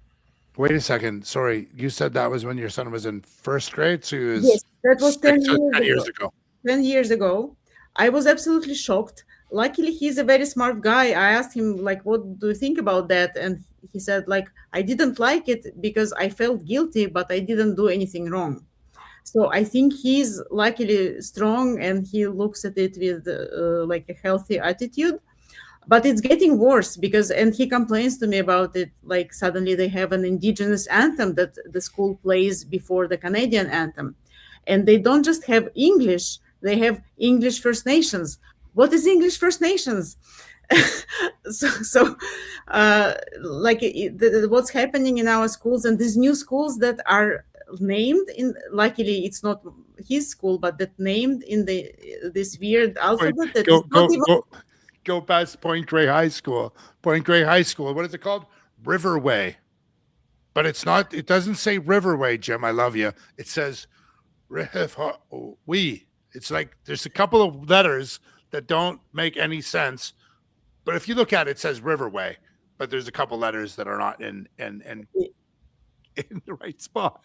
Wait a second. Sorry, you said that was when your son was in first grade? So he was yes, that was 10 years ago. 10 years ago. I was absolutely shocked. Luckily, he's a very smart guy. I asked him, what do you think about that? And he said, I didn't like it because I felt guilty, but I didn't do anything wrong. So I think he's luckily strong, and he looks at it with a healthy attitude. But it's getting worse and he complains to me about it. Suddenly they have an Indigenous anthem that the school plays before the Canadian anthem. And they don't just have English, they have English First Nations. What is English First Nations? What's happening in our schools, and these new schools that are named luckily it's not his school, but that named in this weird alphabet. Go past Point Grey High School. Point Grey High School. What is it called? Riverway. But it's not. It doesn't say Riverway, Jim. I love you. It says we. It's like there's a couple of letters that don't make any sense. But if you look at it, it says Riverway. But there's a couple letters that are not in the right spot.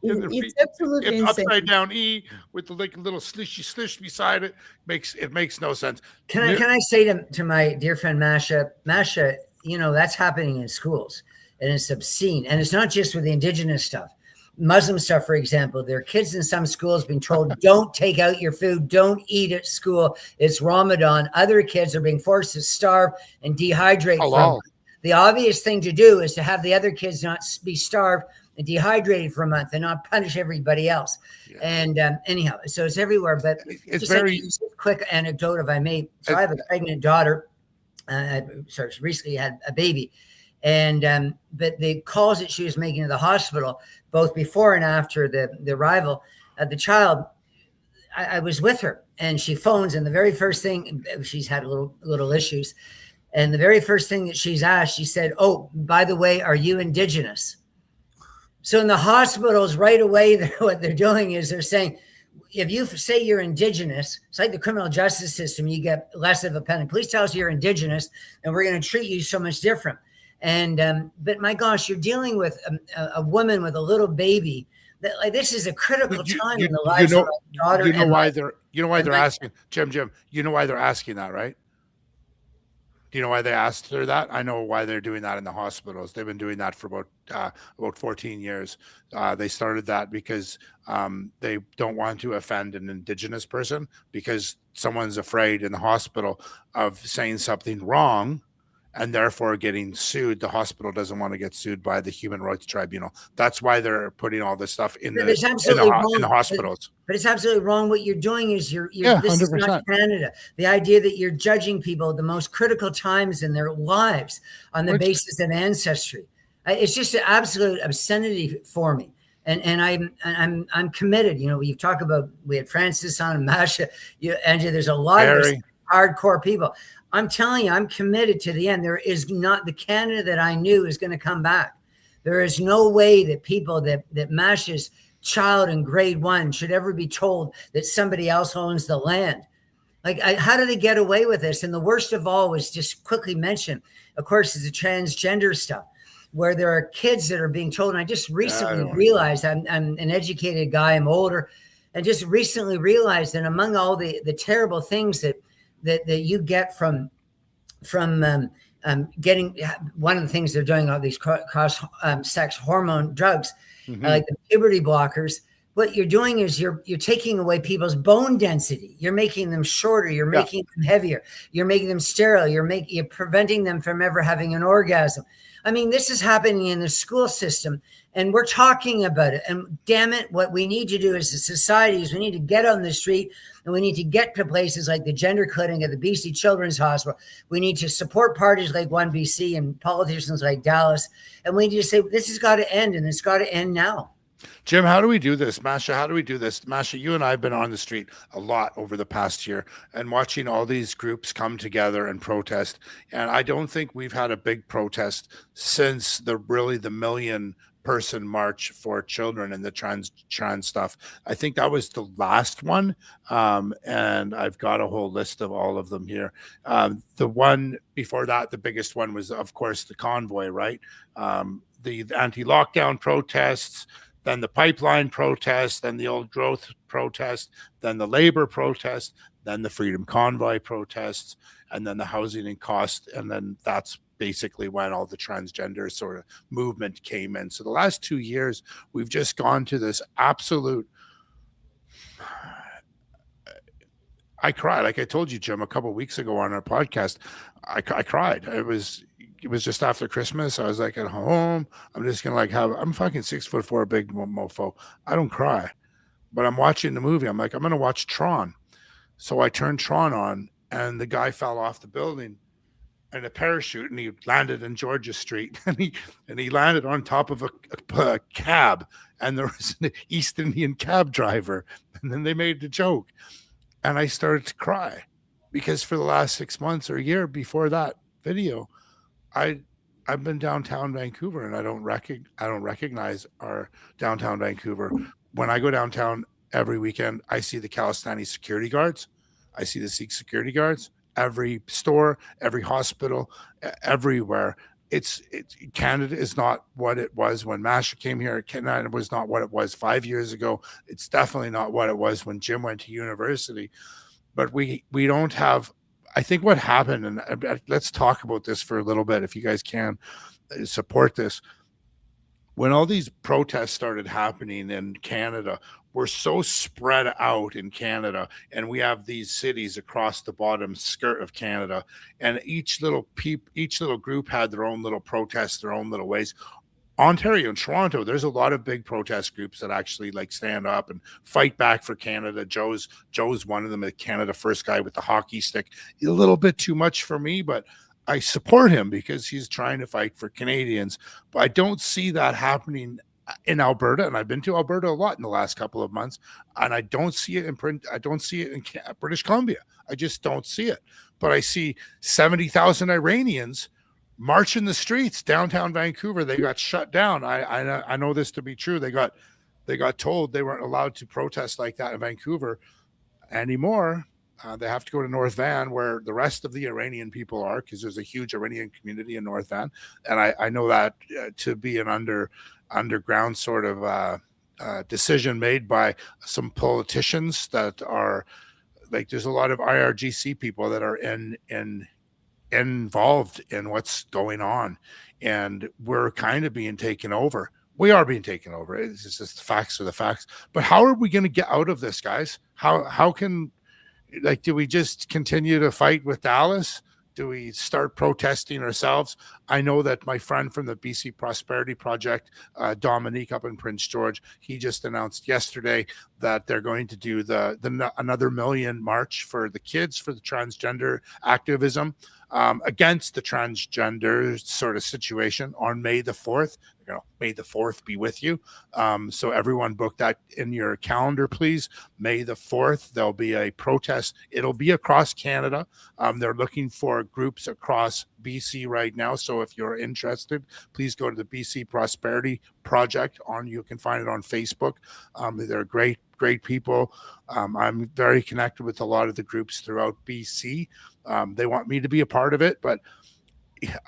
It's absolutely insane. Upside down E with the little slish beside it makes no sense. Can I say to my dear friend Masha, that's happening in schools, and it's obscene. And it's not just with the Indigenous stuff. Muslim stuff, for example, there are kids in some schools being told, don't take out your food, don't eat at school. It's Ramadan. Other kids are being forced to starve and dehydrate. The obvious thing to do is to have the other kids not be starved and dehydrated for a month and not punish everybody else. Yeah. And anyhow, so it's everywhere. But it's very quick anecdote, if I may. So I have a pregnant daughter. She recently had a baby. And but the calls that she was making to the hospital, both before and after the arrival of the child, I was with her, and she phones, and the very first thing, she's had little issues. And the very first thing that she's asked, she said, "Oh, by the way, are you Indigenous?" So in the hospitals right away, what they're doing is they're saying, if you say you're Indigenous, it's like the criminal justice system, you get less of a penalty. Please tell us you're Indigenous and we're going to treat you so much different. And but my gosh, you're dealing with a woman with a little baby. That, like, this is a critical time in the lives of my daughter. You know why they're asking, Jim, you know why they're asking that, right? Do you know why they asked her that? I know why they're doing that in the hospitals. They've been doing that for about 14 years. They started that because they don't want to offend an Indigenous person, because someone's afraid in the hospital of saying something wrong and therefore getting sued. The hospital doesn't want to get sued by the Human Rights Tribunal. That's why they're putting all this stuff in the hospitals. But it's absolutely wrong. What you're doing is this 100%. is not Canada. The idea that you're judging people at the most critical times in their lives on the basis of ancestry. It's just an absolute obscenity for me. And I'm committed. You know, you talk about, we had Francis on and Masha, Andrew, there's a lot of hardcore people. I'm telling you, I'm committed to the end. There is not, the Canada that I knew is going to come back. There is no way that people that Masha's child in grade 1 should ever be told that somebody else owns the land. Like, how do they get away with this? And the worst of all was, just quickly mentioned, of course, is the transgender stuff, where there are kids that are being told. And I just recently realized, I'm an educated guy, I'm older, and just recently realized that among all the terrible things that you get from getting, one of the things they're doing, all these cross sex hormone drugs, like the puberty blockers. What you're doing is you're taking away people's bone density. You're making them shorter. You're making them heavier. You're making them sterile. You're preventing them from ever having an orgasm. I mean, this is happening in the school system, and we're talking about it. And damn it, what we need to do as a society is we need to get on the street, and we need to get to places like the gender clinic at the BC Children's Hospital. We need to support parties like One BC and politicians like Dallas. And we need to say, this has got to end, and it's got to end now. Jim, how do we do this? Masha, how do we do this? Masha, you and I have been on the street a lot over the past year and watching all these groups come together and protest. And I don't think we've had a big protest since the million-person march for children and the trans stuff. I think that was the last one. And I've got a whole list of all of them here. The one before that, the biggest one was, of course, the convoy, right? The anti-lockdown protests, then the pipeline protest, then the old growth protest, then the labor protest, then the freedom convoy protests, and then the housing and cost. And then that's basically when all the transgender sort of movement came in. So the last 2 years, we've just gone to this absolute, I cried. Like I told you, Jim, a couple of weeks ago on our podcast, I cried. It was just after Christmas. I was like at home. I'm just going to I'm fucking 6'4", big mofo. I don't cry, but I'm watching the movie. I'm like, I'm going to watch Tron. So I turned Tron on, and the guy fell off the building in a parachute, and he landed in Georgia Street, and he landed on top of a cab, and there was an East Indian cab driver. And then they made the joke, and I started to cry, because for the last 6 months or a year before that video, I've been downtown Vancouver, and I don't recognize our downtown Vancouver. When I go downtown every weekend, I see the Calistani security guards. I see the Sikh security guards. Every store, every hospital, everywhere. Canada is not what it was when Masha came here. Canada was not what it was 5 years ago. It's definitely not what it was when Jim went to university. But we don't have, I think what happened, and let's talk about this for a little bit, if you guys can support this. When all these protests started happening in Canada, we're so spread out in Canada, and we have these cities across the bottom skirt of Canada, and each little group had their own little protests, their own little ways. Ontario and Toronto, there's a lot of big protest groups that actually stand up and fight back for Canada. Joe's one of them, the Canada First guy with the hockey stick. A little bit too much for me, but I support him because he's trying to fight for Canadians. But I don't see that happening in Alberta, and I've been to Alberta a lot in the last couple of months, and I don't see it in print. I don't see it in British Columbia. I just don't see it. But I see 70,000 Iranians marching the streets downtown Vancouver. They got shut down. I know this to be true. They got told they weren't allowed to protest like that in Vancouver anymore. They have to go to North Van, where the rest of the Iranian people are, because there's a huge Iranian community in North Van. And I know that to be an underground sort of decision made by some politicians that are like, there's a lot of IRGC people that are involved in what's going on. And we're kind of being taken over. We are being taken over. It's just the facts are the facts. But how are we going to get out of this, guys? How can, like, do we just continue to fight with Dallas? Do we start protesting ourselves? I know that my friend from the BC Prosperity Project, Dominique up in Prince George, he just announced yesterday that they're going to do the another million march for the kids, for the transgender activism against the transgender sort of situation on May the 4th. You know, May the 4th be with you. So everyone book that in your calendar, please. May the 4th, there'll be a protest. It'll be across Canada. They're looking for groups across BC right now. So if you're interested, please go to the BC Prosperity Project. You can find it on Facebook. They're great people. I'm very connected with a lot of the groups throughout BC. They want me to be a part of it, but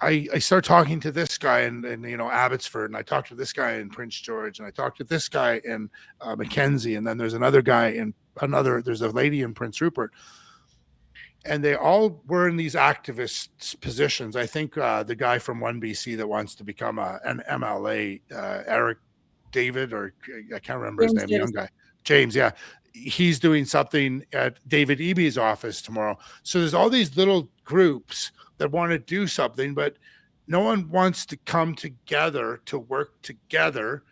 I start talking to this guy in Abbotsford, and I talked to this guy in Prince George, and I talked to this guy in Mackenzie, and then there's another guy there's a lady in Prince Rupert, and they all were in these activist positions. I think the guy from 1BC that wants to become an MLA, Eric David, or I can't remember his name, the young guy, James, yeah. He's doing something at David Eby's office tomorrow. So there's all these little groups that want to do something, but no one wants to come together to work together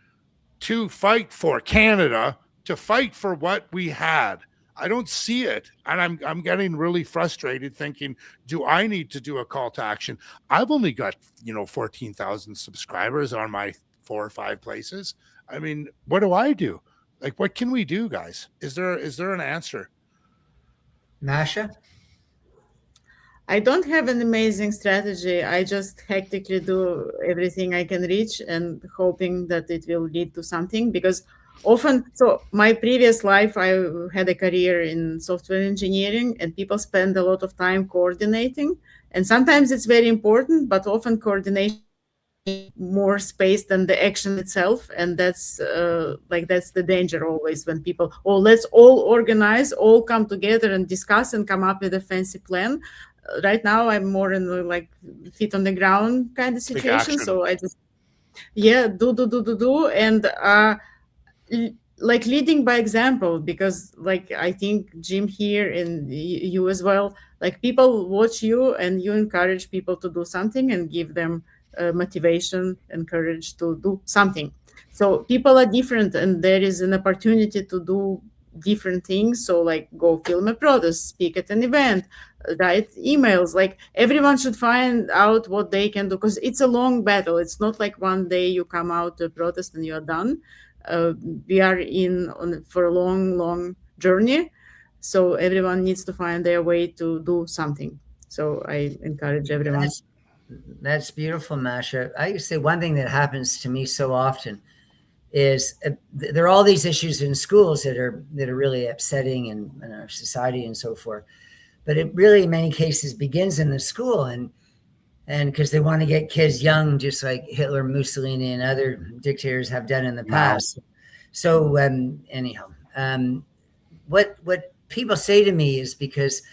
to fight for Canada, to fight for what we had. I don't see it. And I'm getting really frustrated thinking, do I need to do a call to action? I've only got, 14,000 subscribers on my 4 or 5 places. I mean, what do I do? Like, what can we do, guys? Is there an answer? Masha? I don't have an amazing strategy. I just hectically do everything I can reach and hoping that it will lead to something, because often, so my previous life, I had a career in software engineering, and people spend a lot of time coordinating. And sometimes it's very important, but often coordination more space than the action itself, and that's the danger always, when people, let's all organize, all come together and discuss and come up with a fancy plan. Right now I'm more in the feet on the ground kind of situation, so I just do and leading by example, because I think Jim here and you as well, people watch you and you encourage people to do something and give them motivation and courage to do something. So people are different, and there is an opportunity to do different things. So go film a protest, speak at an event, write emails. Everyone should find out what they can do, because it's a long battle. It's not like one day you come out to protest and you're done. We are for a long journey. So everyone needs to find their way to do something. So I encourage everyone. That's beautiful, Masha. I say one thing that happens to me so often is there are all these issues in schools that are really upsetting in our society and so forth. But it really, in many cases, begins in the school, and because they want to get kids young, just like Hitler, Mussolini, and other dictators have done in the past. Wow. So anyhow, what people say to me is, because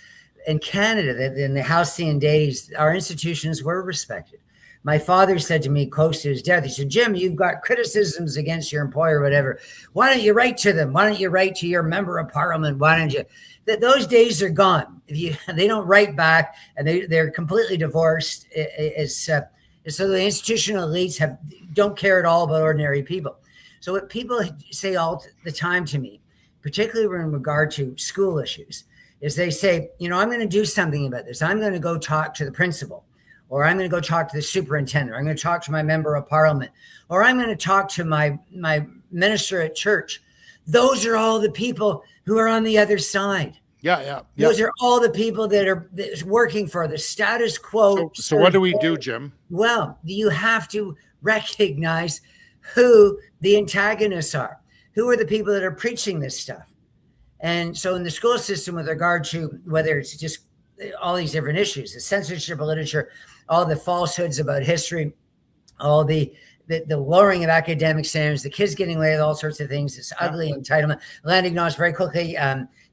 in Canada, in the halcyon days, our institutions were respected. My father said to me close to his death, he said, Jim, you've got criticisms against your employer or whatever. Why don't you write to them? Why don't you write to your member of parliament? Why don't you? Those days are gone. They don't write back, and they're completely divorced. So the institutional elites don't care at all about ordinary people. So what people say all the time to me, particularly in regard to school issues, is they say, I'm going to do something about this. I'm going to go talk to the principal, or I'm going to go talk to the superintendent, or I'm going to talk to my member of parliament, or I'm going to talk to my minister at church. Those are all the people who are on the other side. Yeah. Those are all the people that are working for the status quo. So what do we do, Jim? Well, you have to recognize who the antagonists are. Who are the people that are preaching this stuff? And so in the school system, with regard to whether it's just all these different issues, the censorship of literature, all the falsehoods about history, all the lowering of academic standards, the kids getting away with all sorts of things, this ugly entitlement, land acknowledged very quickly,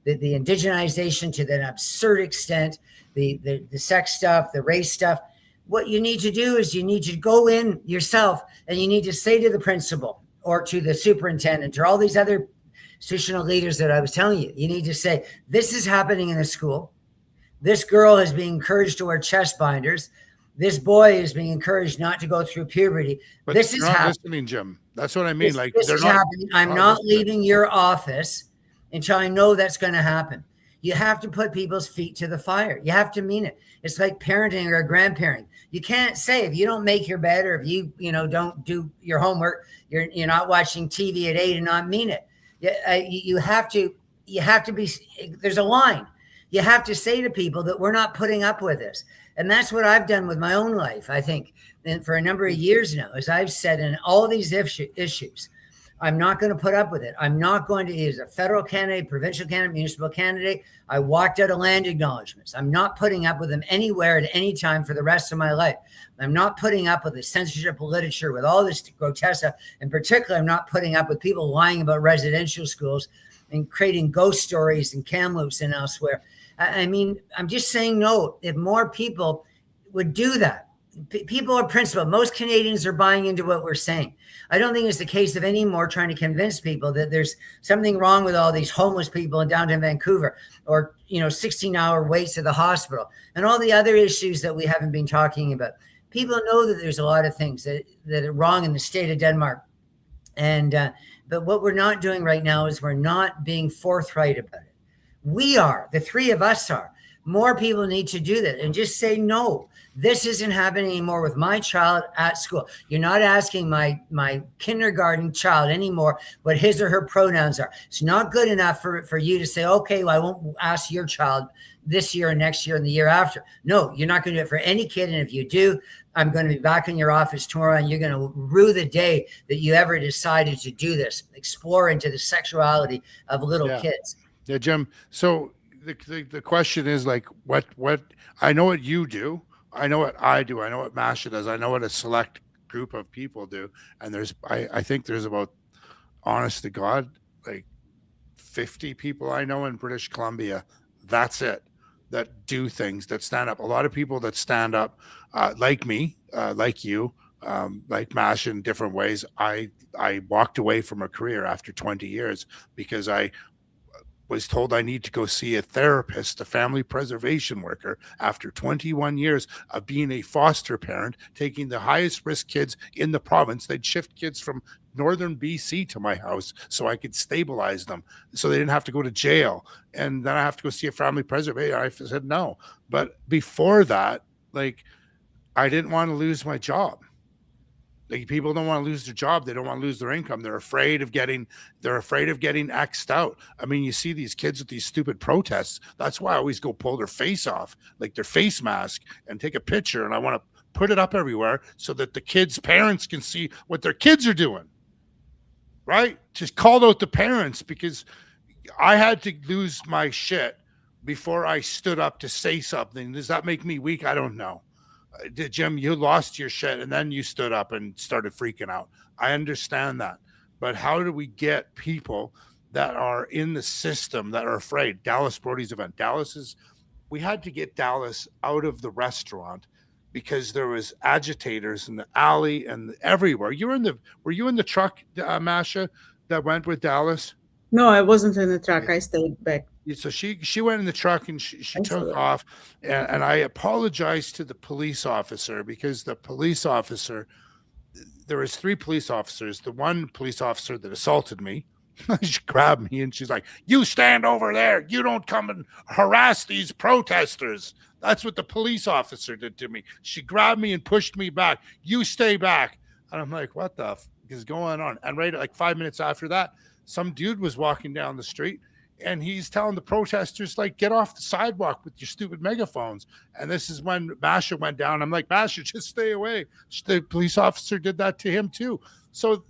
the indigenization to an absurd extent, the sex stuff, the race stuff. What you need to do is you need to go in yourself and you need to say to the principal or to the superintendent or all these other institutional leaders that I was telling you, you need to say, this is happening in the school. This girl is being encouraged to wear chest binders. This boy is being encouraged not to go through puberty. But this is happening. Listening, Jim. That's what I mean. This is happening. I'm not leaving your office until I know that's going to happen. You have to put people's feet to the fire. You have to mean it. It's like parenting or grandparenting. You can't say if you don't make your bed or if you don't do your homework, you're not watching TV at 8 and not mean it. You have to be. There's a line. You have to say to people that we're not putting up with this. And that's what I've done with my own life, I think, and for a number of years now, as I've said in all these issues, I'm not going to put up with it. I'm not going to use a federal candidate, provincial candidate, municipal candidate. I walked out of land acknowledgements. I'm not putting up with them anywhere at any time for the rest of my life. I'm not putting up with the censorship of literature, with all this grotesque stuff. In particular, I'm not putting up with people lying about residential schools and creating ghost stories in Kamloops and elsewhere. I mean, I'm just saying no. If more people would do that, people are principled. Most Canadians are buying into what we're saying. I don't think it's the case of any more trying to convince people that there's something wrong with all these homeless people in downtown Vancouver or, 16-hour waits at the hospital and all the other issues that we haven't been talking about. People know that there's a lot of things that are wrong in the state of Denmark. And but what we're not doing right now is we're not being forthright about it. We are, the three of us are. More people need to do that and just say, no, this isn't happening anymore with my child at school. You're not asking my kindergarten child anymore what his or her pronouns are. It's not good enough for you to say, okay, well, I won't ask your child this year and next year and the year after. No, you're not going to do it for any kid. And if you do, I'm going to be back in your office tomorrow and you're going to rue the day that you ever decided to do this, explore into the sexuality of little kids. Yeah, Jim. So the question is like, what I know what you do. I know what I do. I know what Masha does. I know what a select group of people do. And I think there's about, honest to God, like 50 people I know in British Columbia. That's it. That do things, that stand up. A lot of people that stand up, like me, like you, like Masha in different ways. I walked away from a career after 20 years because I was told I need to go see a therapist, a family preservation worker, after 21 years of being a foster parent, taking the highest risk kids in the province. They'd shift kids from northern BC to my house so I could stabilize them so they didn't have to go to jail. And then I have to go see a family preservator. I said no. But before that, like, I didn't want to lose my job. Like, people don't want to lose their job. They don't want to lose their income. They're afraid of getting X'd out. I mean, you see these kids with these stupid protests. That's why I always go pull their face off, like their face mask, and take a picture. And I want to put it up everywhere so that the kids' parents can see what their kids are doing. Right? Just called out the parents because I had to lose my shit before I stood up to say something. Does that make me weak? I don't know. Jim, you lost your shit and then you stood up and started freaking out. I understand that. But how do we get people that are in the system that are afraid? Dallas Brody's event. We had to get Dallas out of the restaurant because there was agitators in the alley and everywhere. Were you in the truck, Masha, that went with Dallas? No, I wasn't in the truck. I stayed back. So she went in the truck and she took off, and I apologized to the police officer because the police officer, there was 3 police officers. The one police officer that assaulted me, She grabbed me and she's like, "You stand over there. You don't come and harass these protesters." That's what the police officer did to me. She grabbed me and pushed me back. "You stay back." And I'm like, what the f is going on? And right like 5 minutes after that, some dude was walking down the street and he's telling the protesters, like, "Get off the sidewalk with your stupid megaphones." And this is when Masha went down. I'm like, "Masha, just stay away." The police officer did that to him too. So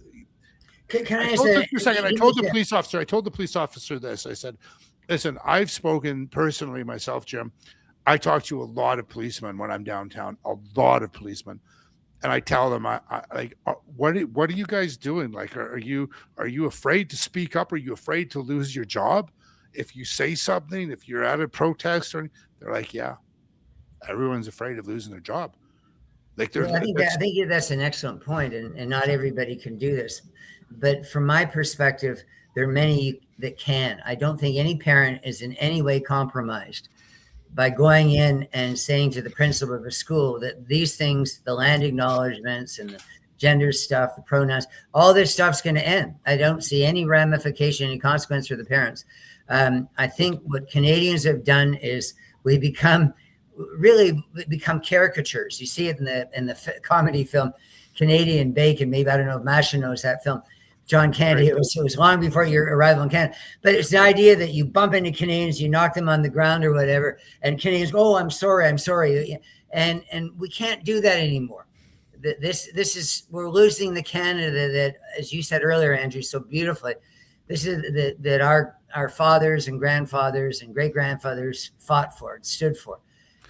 Can I told say this for a second. I told the police officer this. I said, "Listen, I've spoken personally myself, Jim. I talk to a lot of policemen when I'm downtown, a lot of policemen. And I tell them, what are you guys doing? Like, are you afraid to speak up? Are you afraid to lose your job? If you say something, if you're at a protest or anything?" They're like, "Yeah, everyone's afraid of losing their job." Like, Well, I think that's an excellent point, and not everybody can do this. But from my perspective, there are many that can. I don't think any parent is in any way compromised by going in and saying to the principal of a school that these things, the land acknowledgements and the gender stuff, the pronouns, all this stuff's going to end. I don't see any ramification, any consequence for the parents. I think what Canadians have done is we become caricatures. You see it in the comedy film Canadian Bacon. Maybe, I don't know if Masha knows that film. John Candy. It was long before your arrival in Canada. But it's the idea that you bump into Canadians, you knock them on the ground or whatever, and Canadians go, "Oh, I'm sorry. And we can't do that anymore. This is, we're losing the Canada that, as you said earlier, Andrew, so beautifully, this is that our fathers and grandfathers and great grandfathers fought for, stood for.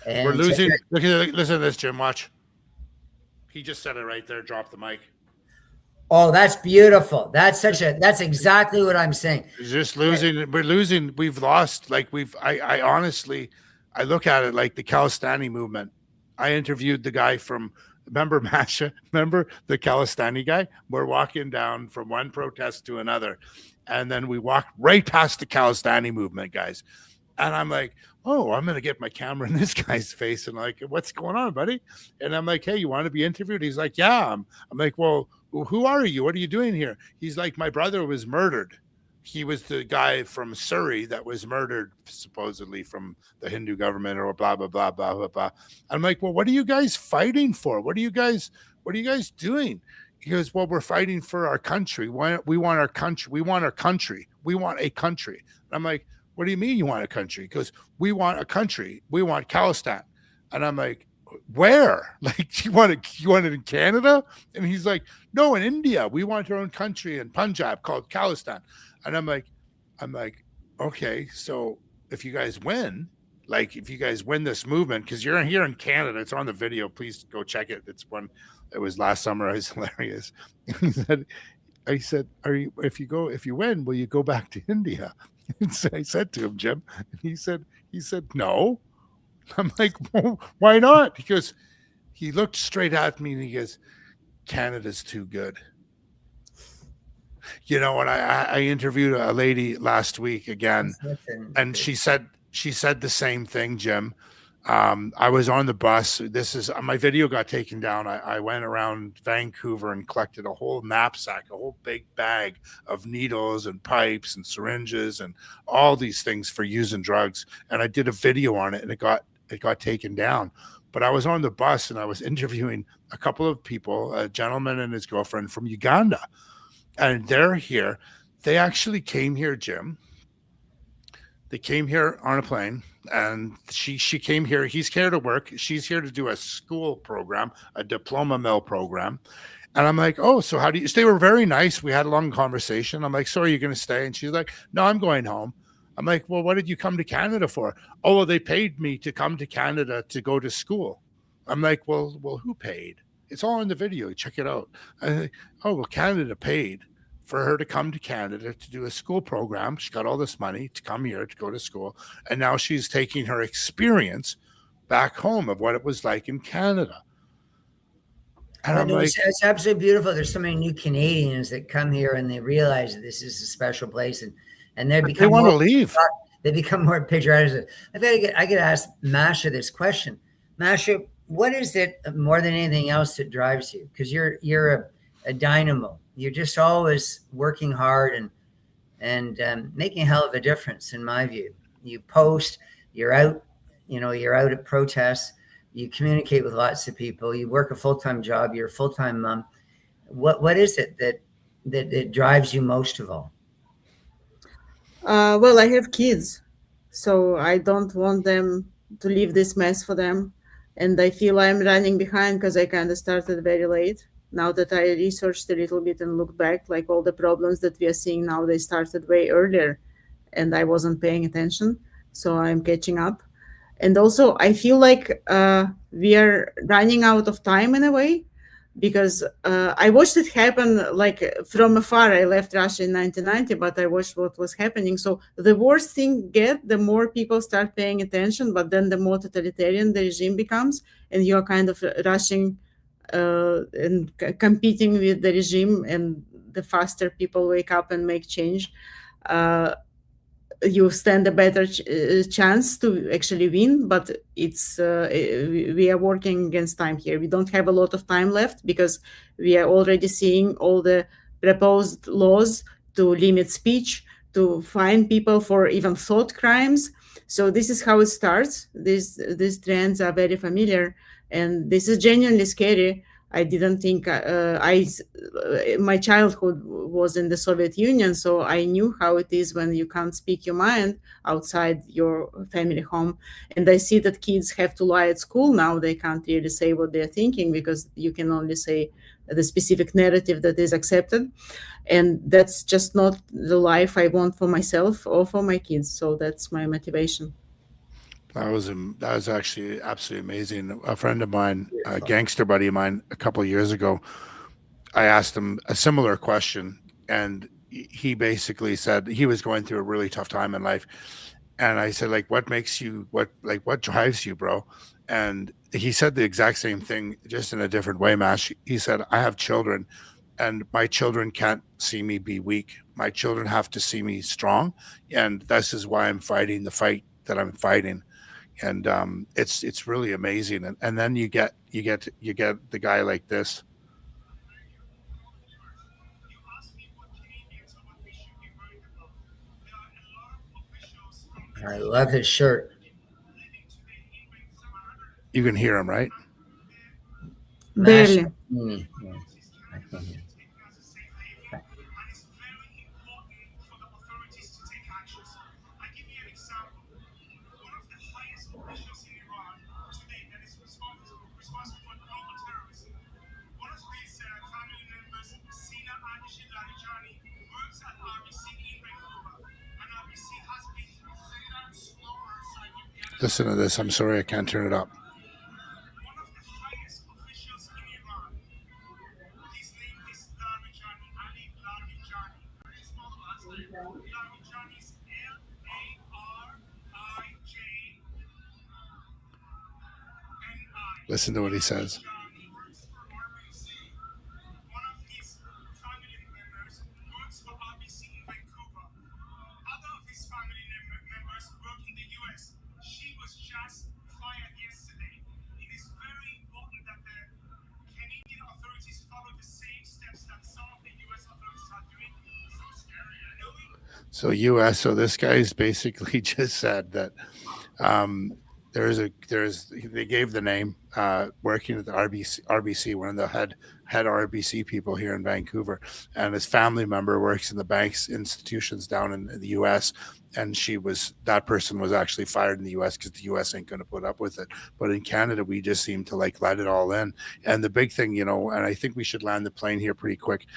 And we're losing. Listen to this, Jim. Watch. He just said it right there. Drop the mic. Oh, that's beautiful. That's exactly what I'm saying. Just losing. We're losing. We've lost. Like I honestly, I look at it like the Kalistani movement. I interviewed the guy from, remember Masha? Remember the Kalistani guy? We're walking down from one protest to another. And then we walked right past the Kalistani movement, guys. And I'm like, "Oh, I'm going to get my camera in this guy's face." And like, "What's going on, buddy?" And I'm like, "Hey, you want to be interviewed?" He's like, "Yeah." I'm like, "Well, who are you? What are you doing here?" He's like, "My brother was murdered. He was the guy from Surrey that was murdered, supposedly from the Hindu government or blah, blah, blah, blah, blah, blah." I'm like, "Well, what are you guys fighting for? What are you guys doing?" He goes, "Well, we're fighting for our country. We want our country. We want our country. We want a country." And I'm like, "What do you mean you want a country?" Because "We want a country. We want Khalistan." And I'm like, "Where? Like, you want it in Canada?" And he's like, "No, in India. We want our own country in Punjab called Khalistan." And I'm like, "Okay, so if you guys win, like if you guys win this movement, because you're here in Canada, it's on the video. Please go check it. It was last summer. It was hilarious." I said, if you win, will you go back to India?" And so I said to him, "Jim," and he said, "No." I'm like, "Well, why not?" Because he looked straight at me and he goes, "Canada's too good." You know, and I interviewed a lady last week again, and she said the same thing, Jim. I was on the bus. My video got taken down. I went around Vancouver and collected a whole knapsack, a whole big bag of needles and pipes and syringes and all these things for using drugs. And I did a video on it, and it got taken down. But I was on the bus and I was interviewing a couple of people, a gentleman and his girlfriend from Uganda. And they're here. They actually came here, Jim. They came here on a plane, and she came here. He's here to work. She's here to do a school program, a diploma mill program. And I'm like, "Oh, so how do you?" They were very nice. We had a long conversation. I'm like, "So are you going to stay?" And she's like, "No, I'm going home." I'm like, "Well, what did you come to Canada for?" "Oh, well, they paid me to come to Canada to go to school." I'm like, well, who paid? It's all in the video. Check it out. Oh, well, Canada paid for her to come to Canada to do a school program. She got all this money to come here to go to school. And now she's taking her experience back home of what it was like in Canada. And I'm like, it's absolutely beautiful. There's so many new Canadians that come here and they realize that this is a special place, and they want to leave. They become more patriotic. I get asked Masha this question. Masha, what is it more than anything else that drives you? Because you're a dynamo. You're just always working hard and making a hell of a difference, in my view. You post, you're out, you're out at protests, you communicate with lots of people, you work a full-time job, you're a full-time mom. What is it that drives you most of all? Well, I have kids, so I don't want them to leave this mess for them. And I feel I'm running behind because I kind of started very late. Now that I researched a little bit and looked back, like all the problems that we are seeing now, they started way earlier and I wasn't paying attention. So I'm catching up. And also, I feel like we are running out of time in a way because I watched it happen like from afar. I left Russia in 1990, but I watched what was happening. So the worse thing get, the more people start paying attention, but then the more totalitarian the regime becomes, and you're kind of rushing and competing with the regime, and the faster people wake up and make change, you stand a better chance to actually win. But it's we are working against time here. We don't have a lot of time left because we are already seeing all the proposed laws to limit speech, to fine people for even thought crimes. So this is how it starts. These trends are very familiar, and this is genuinely scary. I didn't think my childhood was in the Soviet Union, so I knew how it is when you can't speak your mind outside your family home. And I see that kids have to lie at school now. They can't really say what they're thinking because you can only say the specific narrative that is accepted. And that's just not the life I want for myself or for my kids. So that's my motivation. That was actually absolutely amazing. A friend of mine, a gangster buddy of mine, a couple of years ago, I asked him a similar question, and he basically said he was going through a really tough time in life. And I said, like, what drives you, bro? And he said the exact same thing, just in a different way, Mash. He said, I have children, and my children can't see me be weak. My children have to see me strong, and this is why I'm fighting the fight that I'm fighting. And it's really amazing. And then you get the guy like this. I love his shirt. You can hear him, right? Barely. Masha. I can hear. Listen to this. I'm sorry, I can't turn it up. Listen to what he says. So so this guy's basically just said that they gave the name working at the RBC, one of the head RBC people here in Vancouver, and his family member works in the banks institutions down in the US, and that person was actually fired in the US because the US ain't going to put up with it. But in Canada, we just seem to like let it all in. And the big thing, and I think we should land the plane here pretty quick.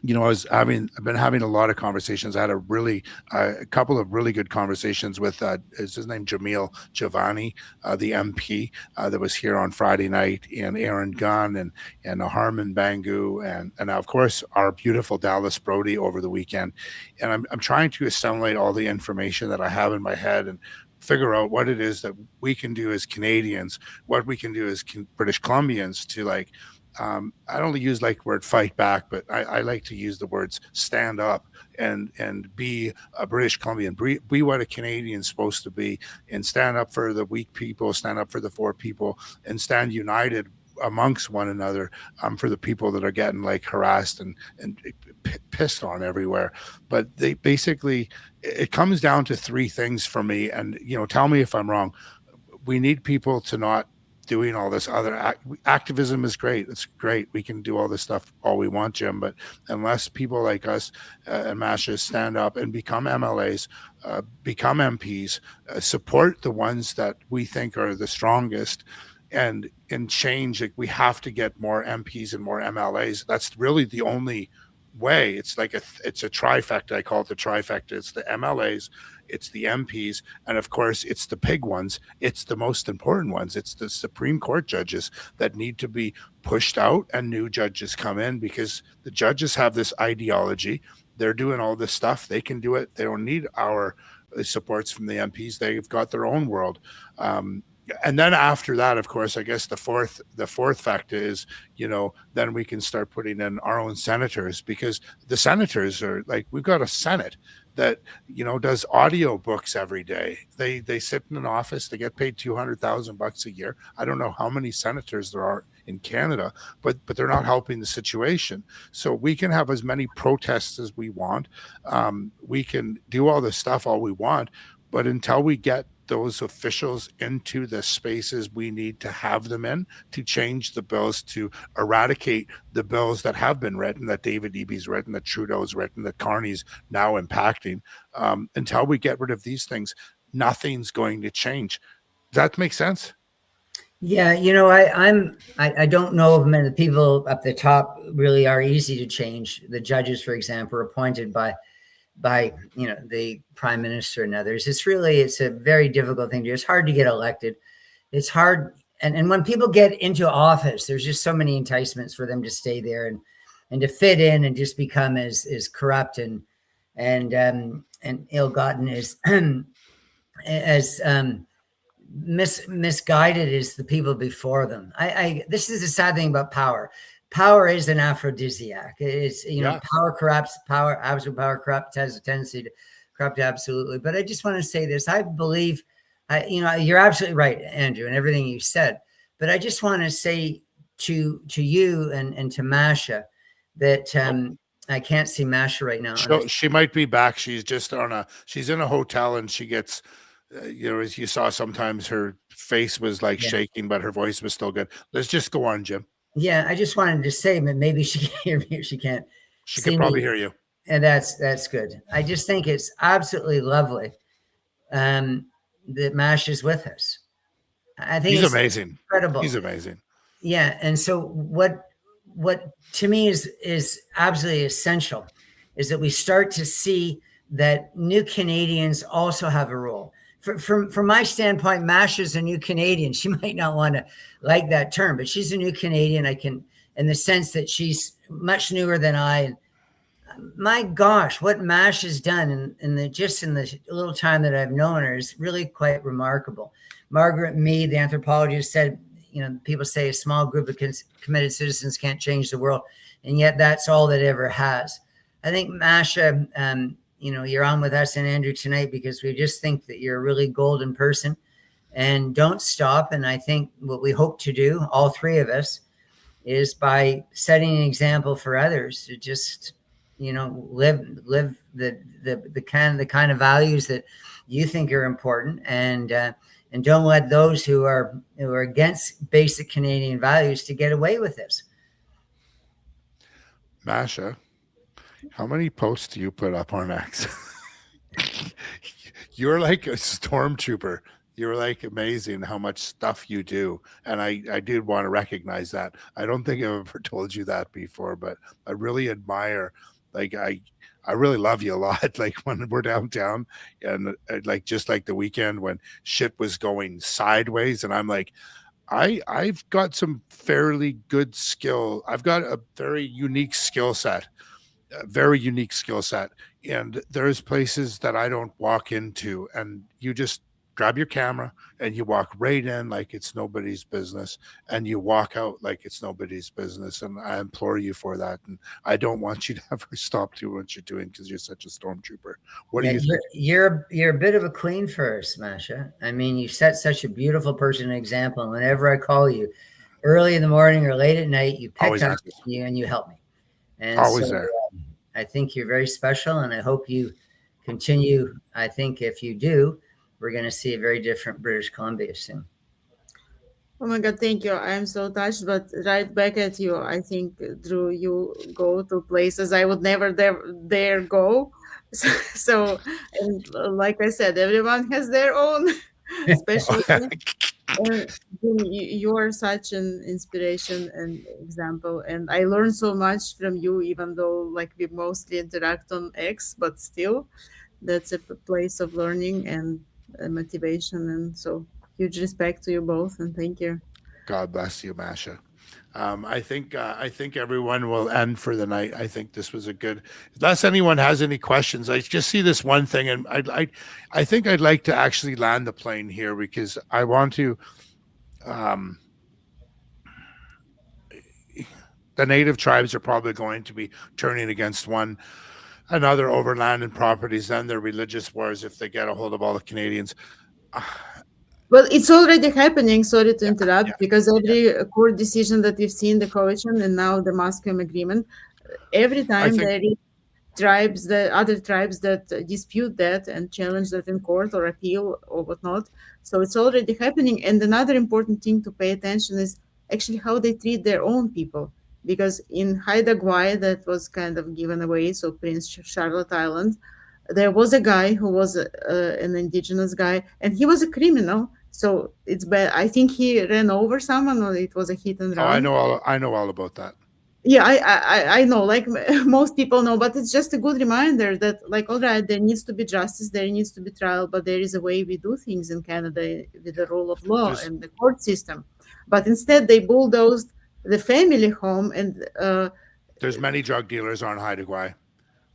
I've been having a lot of conversations. I had a couple of really good conversations with, is his name Jamil Giovanni, the MP that was here on Friday night, and Aaron Gunn and Harman Bangu, and of course our beautiful Dallas Brody over the weekend. And I'm trying to assimilate all the information that I have in my head and figure out what it is that we can do as Canadians, what we can do as British Columbians to I don't use like word fight back, but I like to use the words stand up and be a British Columbian, be what a Canadian's supposed to be, and stand up for the weak people, stand up for the poor people, and stand united amongst one another, for the people that are getting like harassed and pissed on everywhere. But they basically, it comes down to three things for me. And, you know, tell me if I'm wrong. We need people to not doing all this other activism is great. It's great. We can do all this stuff all we want, Jim, but unless people like us and Masha stand up and become MLAs, become MPs, support the ones that we think are the strongest, and change, like, we have to get more MPs and more MLAs. That's really the only way. It's like it's a trifecta. I call it the trifecta. It's the MLAs, it's the MPs, and of course it's the big ones. It's the most important ones. It's the Supreme Court judges that need to be pushed out and new judges come in, because the judges have this ideology. They're doing all this stuff. They can do it. They don't need our supports from the MPs. They've got their own world. And then after that, of course, I guess the fourth factor is, you know, then we can start putting in our own senators, because the senators are like, we've got a Senate that, you know, does audio books every day. They sit in an office. They get paid $200,000 a year. I don't know how many senators there are in Canada, but they're not helping the situation. So we can have as many protests as we want. We can do all this stuff all we want, but until we get those officials into the spaces we need to have them in to change the bills, to eradicate the bills that have been written, that David Eby's written, that Trudeau's written, that Carney's now impacting, until we get rid of these things, nothing's going to change. Does that make sense? Yeah, you know, I don't know of many. The people up the top really are easy to change. The judges, for example, are appointed by you know, the prime minister and others. It's a very difficult thing to do. It's hard to get elected. It's hard. And when people get into office, there's just so many enticements for them to stay there and to fit in and just become as corrupt and ill-gotten as misguided as the people before them. This is the sad thing about power. Power is an aphrodisiac. It's, you know, power corrupts. Absolute power corrupts, has a tendency to corrupt absolutely. But I just want to say this. I believe, you know, you're absolutely right, Andrew, and everything you said. But I just want to say to you and to Masha that I can't see Masha right now. She might be back. She's just she's in a hotel, and she gets, you know, as you saw, sometimes her face was like shaking, but her voice was still good. Let's just go on, Jim. Yeah, I just wanted to say that maybe she can hear me if she can't. She can probably hear you. And that's good. I just think it's absolutely lovely that Masha's with us. I think he's amazing. Incredible. He's amazing. Yeah. And so what to me is absolutely essential is that we start to see that new Canadians also have a role. From my standpoint, Masha's a new Canadian. She might not want to like that term, but she's a new Canadian. I can, in the sense that she's much newer than I. My gosh, what Masha's done in the little time that I've known her is really quite remarkable. Margaret Mead, the anthropologist, said, you know, people say a small group of committed citizens can't change the world, and yet that's all that ever has. I think Masha, you know, you're on with us and Andrew tonight because we just think that you're a really golden person, and don't stop. And I think what we hope to do, all three of us, is by setting an example for others to just, you know, live the kind of values that you think are important, and don't let those who are against basic Canadian values to get away with this. Masha, how many posts do you put up on X? You're like a stormtrooper. You're like amazing how much stuff you do. And I did want to recognize that. I don't think I've ever told you that before, but I really admire, like, I really love you a lot. Like when we're downtown and like, just like the weekend when shit was going sideways, and I'm like, I've got some fairly good skill. I've got a very unique skill set. And there's places that I don't walk into, and you just grab your camera and you walk right in like it's nobody's business, and you walk out like it's nobody's business. And I implore you for that. And I don't want you to ever stop doing what you're doing because you're such a stormtrooper. What do you think? You're a bit of a queen for us, Masha. I mean, you set such a beautiful person example. And whenever I call you, early in the morning or late at night, you pick Always up answers. and you help me. And Always so there. I think you're very special, and I hope you continue. I think if you do, we're going to see a very different British Columbia soon. Oh my God, thank you. I am so touched, but right back at you. I think, Drew, you go to places I would never dare go. So, and like I said, everyone has their own special. And you are such an inspiration and example, and I learned so much from you, even though like we mostly interact on X, but still, that's a place of learning and motivation. And so, huge respect to you both, and thank you. God bless you, Masha. I think everyone will end for the night. I think this was a good. Unless anyone has any questions, I just see this one thing, and I think I'd like to actually land the plane here because I want to. The native tribes are probably going to be turning against one another over land and properties and their religious wars if they get a hold of all the Canadians. Well, it's already happening. Sorry to interrupt, yeah, because every court decision that we've seen, the coalition and now the Musqueam agreement, every I time think there is tribes, the other tribes that dispute that and challenge that in court or appeal or whatnot. So it's already happening. And another important thing to pay attention is actually how they treat their own people. Because in Haida Gwaii, that was kind of given away, so Prince Charlotte Island, there was a guy who was an indigenous guy, and he was a criminal. So it's bad. I think he ran over someone, or it was a hit and oh, run. I know all about that. Yeah, I know, like most people know, but it's just a good reminder that, like, all right, there needs to be justice, there needs to be trial, but there is a way we do things in Canada with the rule of law There's and the court system. But instead, they bulldozed the family home and there's many drug dealers on Haida Gwaii.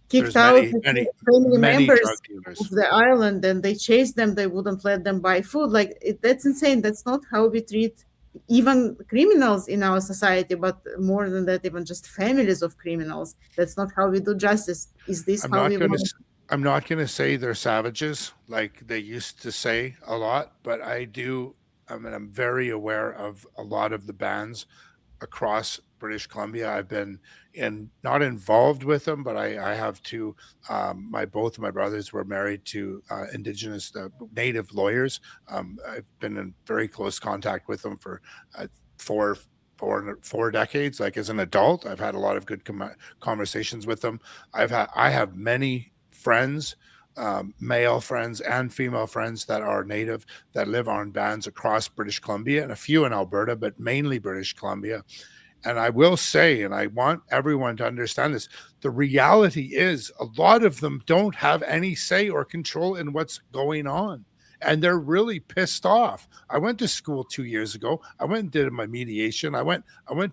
kicked There's out many the family many members drug dealers. of the island, and they chased them. They wouldn't let them buy food. Like that's insane. That's not how we treat even criminals in our society. But more than that, even just families of criminals. That's not how we do justice. Is this I'm how not we going want? to I'm not going to say they're savages like they used to say a lot, but I'm very aware of a lot of the bands across British Columbia. I've been not involved with them, but I have two. Both of my brothers were married to Indigenous Native lawyers. I've been in very close contact with them for four, 4 decades. Like as an adult, I've had a lot of good conversations with them. I have many friends, male friends and female friends that are native that live on bands across British Columbia and a few in Alberta, but mainly British Columbia. And I will say, and I want everyone to understand this, the reality is a lot of them don't have any say or control in what's going on. And they're really pissed off. I went to school 2 years ago. I went and did my mediation. I went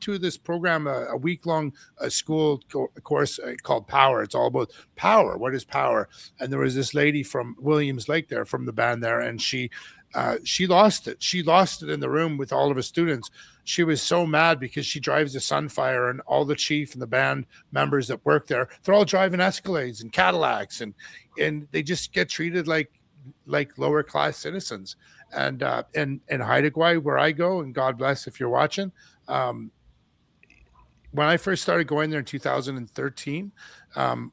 to this program, a week-long school course called Power. It's all about power. What is power? And there was this lady from Williams Lake there, from the band there, and she lost it. She lost it in the room with all of her students. She was so mad because she drives a Sunfire, and all the chief and the band members that work there, they're all driving Escalades and Cadillacs, and they just get treated like lower class citizens. And in Haida Gwaii, where I go, and God bless if you're watching, when I first started going there in 2013,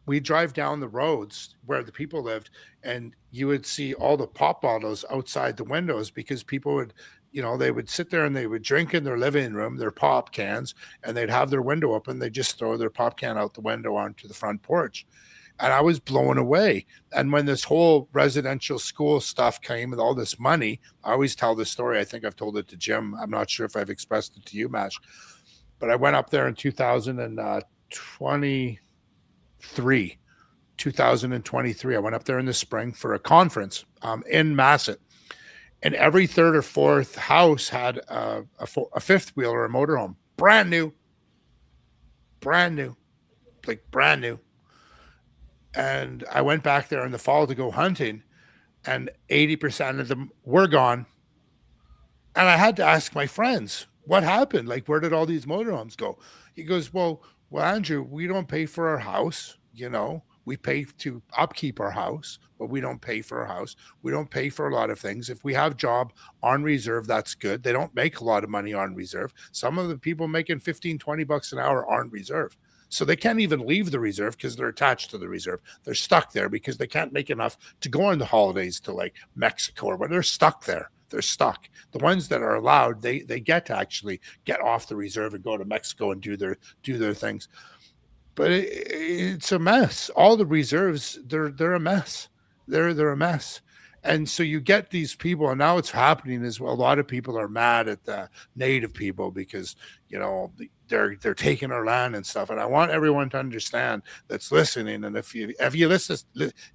we drive down the roads where the people lived, and you would see all the pop bottles outside the windows because people would, they would sit there and they would drink in their living room, their pop cans, and they'd have their window open. They just throw their pop can out the window onto the front porch. And I was blown away. And when this whole residential school stuff came with all this money, I always tell this story. I think I've told it to Jim. I'm not sure if I've expressed it to you, Mash. But I went up there in 2023. I went up there in the spring for a conference in Masset. And every third or fourth house had a fifth wheel or a motorhome. Brand new. Like brand new. And I went back there in the fall to go hunting, and 80% of them were gone. And I had to ask my friends, what happened? Like, where did all these motorhomes go? He goes, well, Andrew, we don't pay for our house. We We pay to upkeep our house, but we don't pay for our house. We don't pay for a lot of things. If we have job on reserve, that's good. They don't make a lot of money on reserve. Some of the people making 15, 20 bucks an hour are on reserve. So they can't even leave the reserve because they're attached to the reserve. They're stuck there because they can't make enough to go on the holidays to like Mexico or where they're stuck there. They're stuck. The ones that are allowed, they get to actually get off the reserve and go to Mexico and do their things. But it's a mess. All the reserves, they're a mess. They're a mess. And so you get these people, and now what's happening is, well, a lot of people are mad at the native people because, you know, they're taking our land and stuff. And I want everyone to understand that's listening. And if you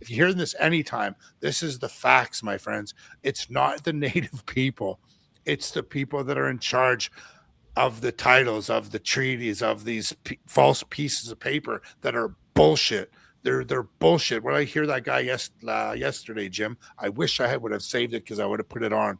hear this anytime, this is the facts, my friends. It's not the native people. It's the people that are in charge of the titles, of the treaties, of these false pieces of paper that are bullshit. They're bullshit. When I hear that guy yesterday, Jim, I wish I would have saved it because I would have put it on.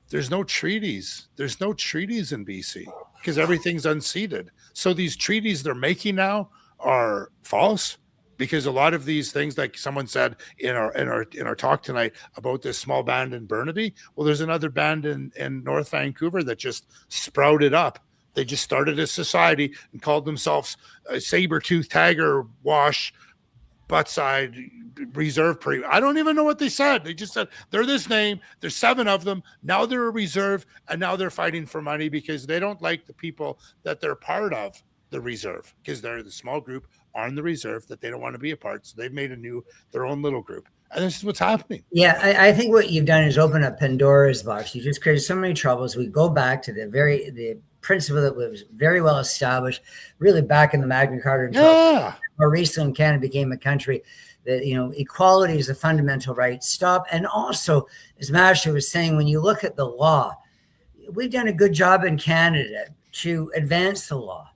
There's no treaties. There's no treaties in BC because everything's unceded. So these treaties they're making now are false because a lot of these things, like someone said in our talk tonight about this small band in Burnaby. Well, there's another band in North Vancouver that just sprouted up. They just started a society and called themselves Sabertooth Tiger Wash Buttside Reserve I don't even know what they said. They just said they're this name. There's 7 of them. Now they're a reserve, and now they're fighting for money because they don't like the people that they're part of the reserve because they're the small group on the reserve that they don't want to be a part. So they've made their own little group. And this is what's happening. Yeah, I think what you've done is open up Pandora's box. You just created so many troubles. We go back to the principle that was very well established, really back in the Magna Carta. Yeah. More recently, Canada became a country that, you know, equality is a fundamental right. Stop. And also, as Masha was saying, when you look at the law, we've done a good job in Canada to advance the law.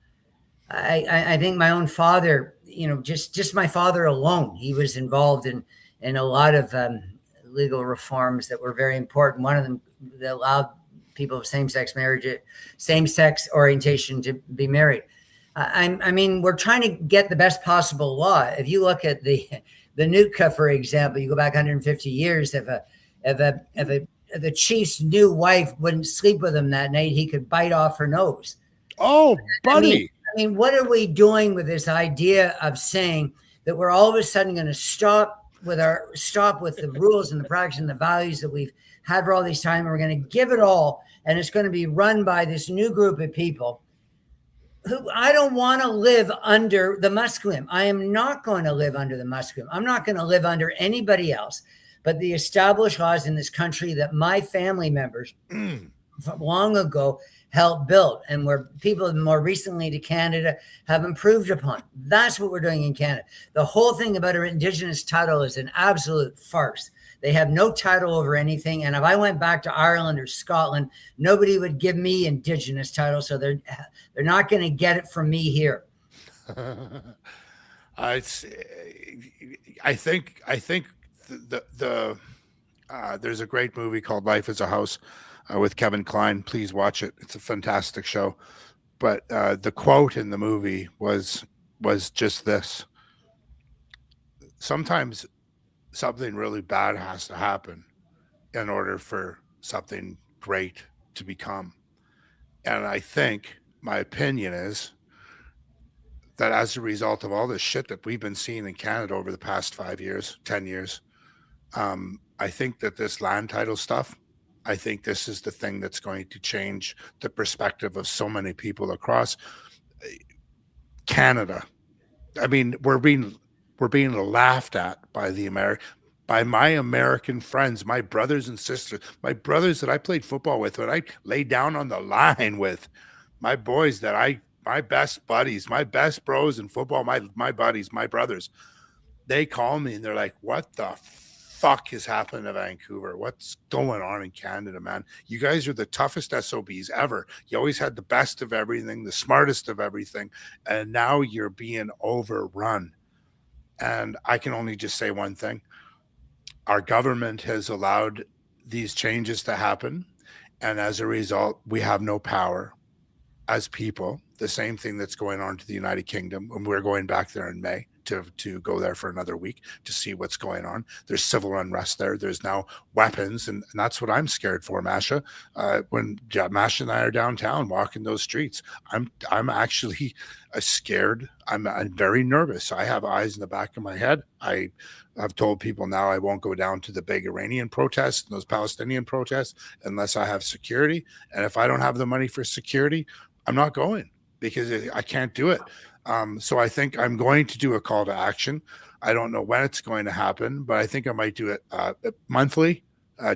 I think my own father, you know, just my father alone, he was involved in a lot of legal reforms that were very important. One of them that allowed people of same-sex orientation to be married. I mean, we're trying to get the best possible law. If you look at the Nootka, for example, you go back 150 years. If the chief's new wife wouldn't sleep with him that night, he could bite off her nose. Oh, buddy. I mean, what are we doing with this idea of saying that we're all of a sudden going to stop with the rules and the practice and the values that we've had for all this time, and we're going to give it all, and it's going to be run by this new group of people who I don't want to live under the Musqueam. I am not going to live under the Musqueam. I'm not going to live under anybody else but the established laws in this country that my family members long ago helped build, and where people more recently to Canada have improved upon. That's what we're doing in Canada. The whole thing about our Indigenous title is an absolute farce. They have no title over anything. And if I went back to Ireland or Scotland, nobody would give me Indigenous title. So they're not going to get it from me here. I think there's a great movie called Life is a House with Kevin Kline. Please watch it. It's a fantastic show. But the quote in the movie was just this: sometimes something really bad has to happen in order for something great to become. And I think my opinion is that as a result of all this shit that we've been seeing in Canada over the past 5 years, 10 years, I think that this land title stuff, I think this is the thing that's going to change the perspective of so many people across Canada. I mean, we're being laughed at by by my American friends, my brothers and sisters, my brothers that I played football with, when I laid down on the line with, my boys my best buddies, my best bros in football, my buddies, my brothers. They call me and they're like, "What the fuck is happening to Vancouver? What's going on in Canada, man? You guys are the toughest SOBs ever. You always had the best of everything, the smartest of everything, and now you're being overrun." And I can only just say one thing. Our government has allowed these changes to happen, and as a result, we have no power as people. The same thing that's going on to the United Kingdom, and we're going back there in May to go there for another week to see what's going on. There's civil unrest there. There's now weapons, and that's what I'm scared for, Masha. When Masha and I are downtown walking those streets, I'm actually scared. I'm very nervous. I have eyes in the back of my head. I've told people now I won't go down to the big Iranian protests and those Palestinian protests unless I have security. And if I don't have the money for security, I'm not going, because I can't do it. So I think I'm going to do a call to action. I don't know when it's going to happen, but I think I might do it monthly.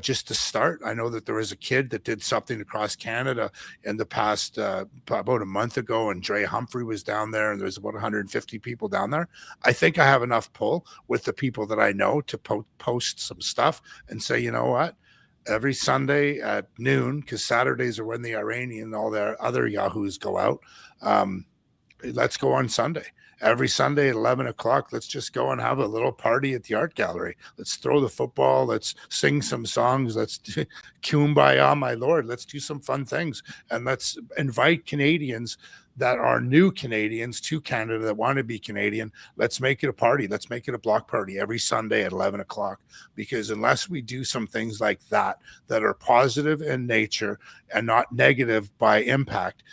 Just to start. I know that there was a kid that did something across Canada in the past, about a month ago, and Dre Humphrey was down there, and there's about 150 people down there. I think I have enough pull with the people that I know to post some stuff and say, you know what, every Sunday at noon, because Saturdays are when the Iranian and all their other yahoos go out, let's go on Sunday. Every Sunday at 11 o'clock, let's just go and have a little party at the art gallery. Let's throw the football. Let's sing some songs. Let's kumbaya, my Lord. Let's do some fun things. And let's invite Canadians that are new Canadians to Canada that want to be Canadian. Let's make it a party. Let's make it a block party every Sunday at 11 o'clock. Because unless we do some things like that are positive in nature and not negative by impact,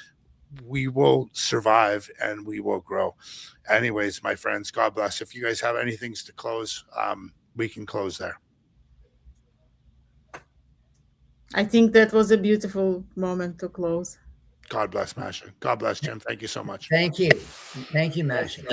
we will survive and we will grow. Anyways, my friends, God bless. If you guys have anything to close, we can close there. I think that was a beautiful moment to close. God bless, Masha. God bless, Jim. Thank you so much. Thank you. Thank you, Masha.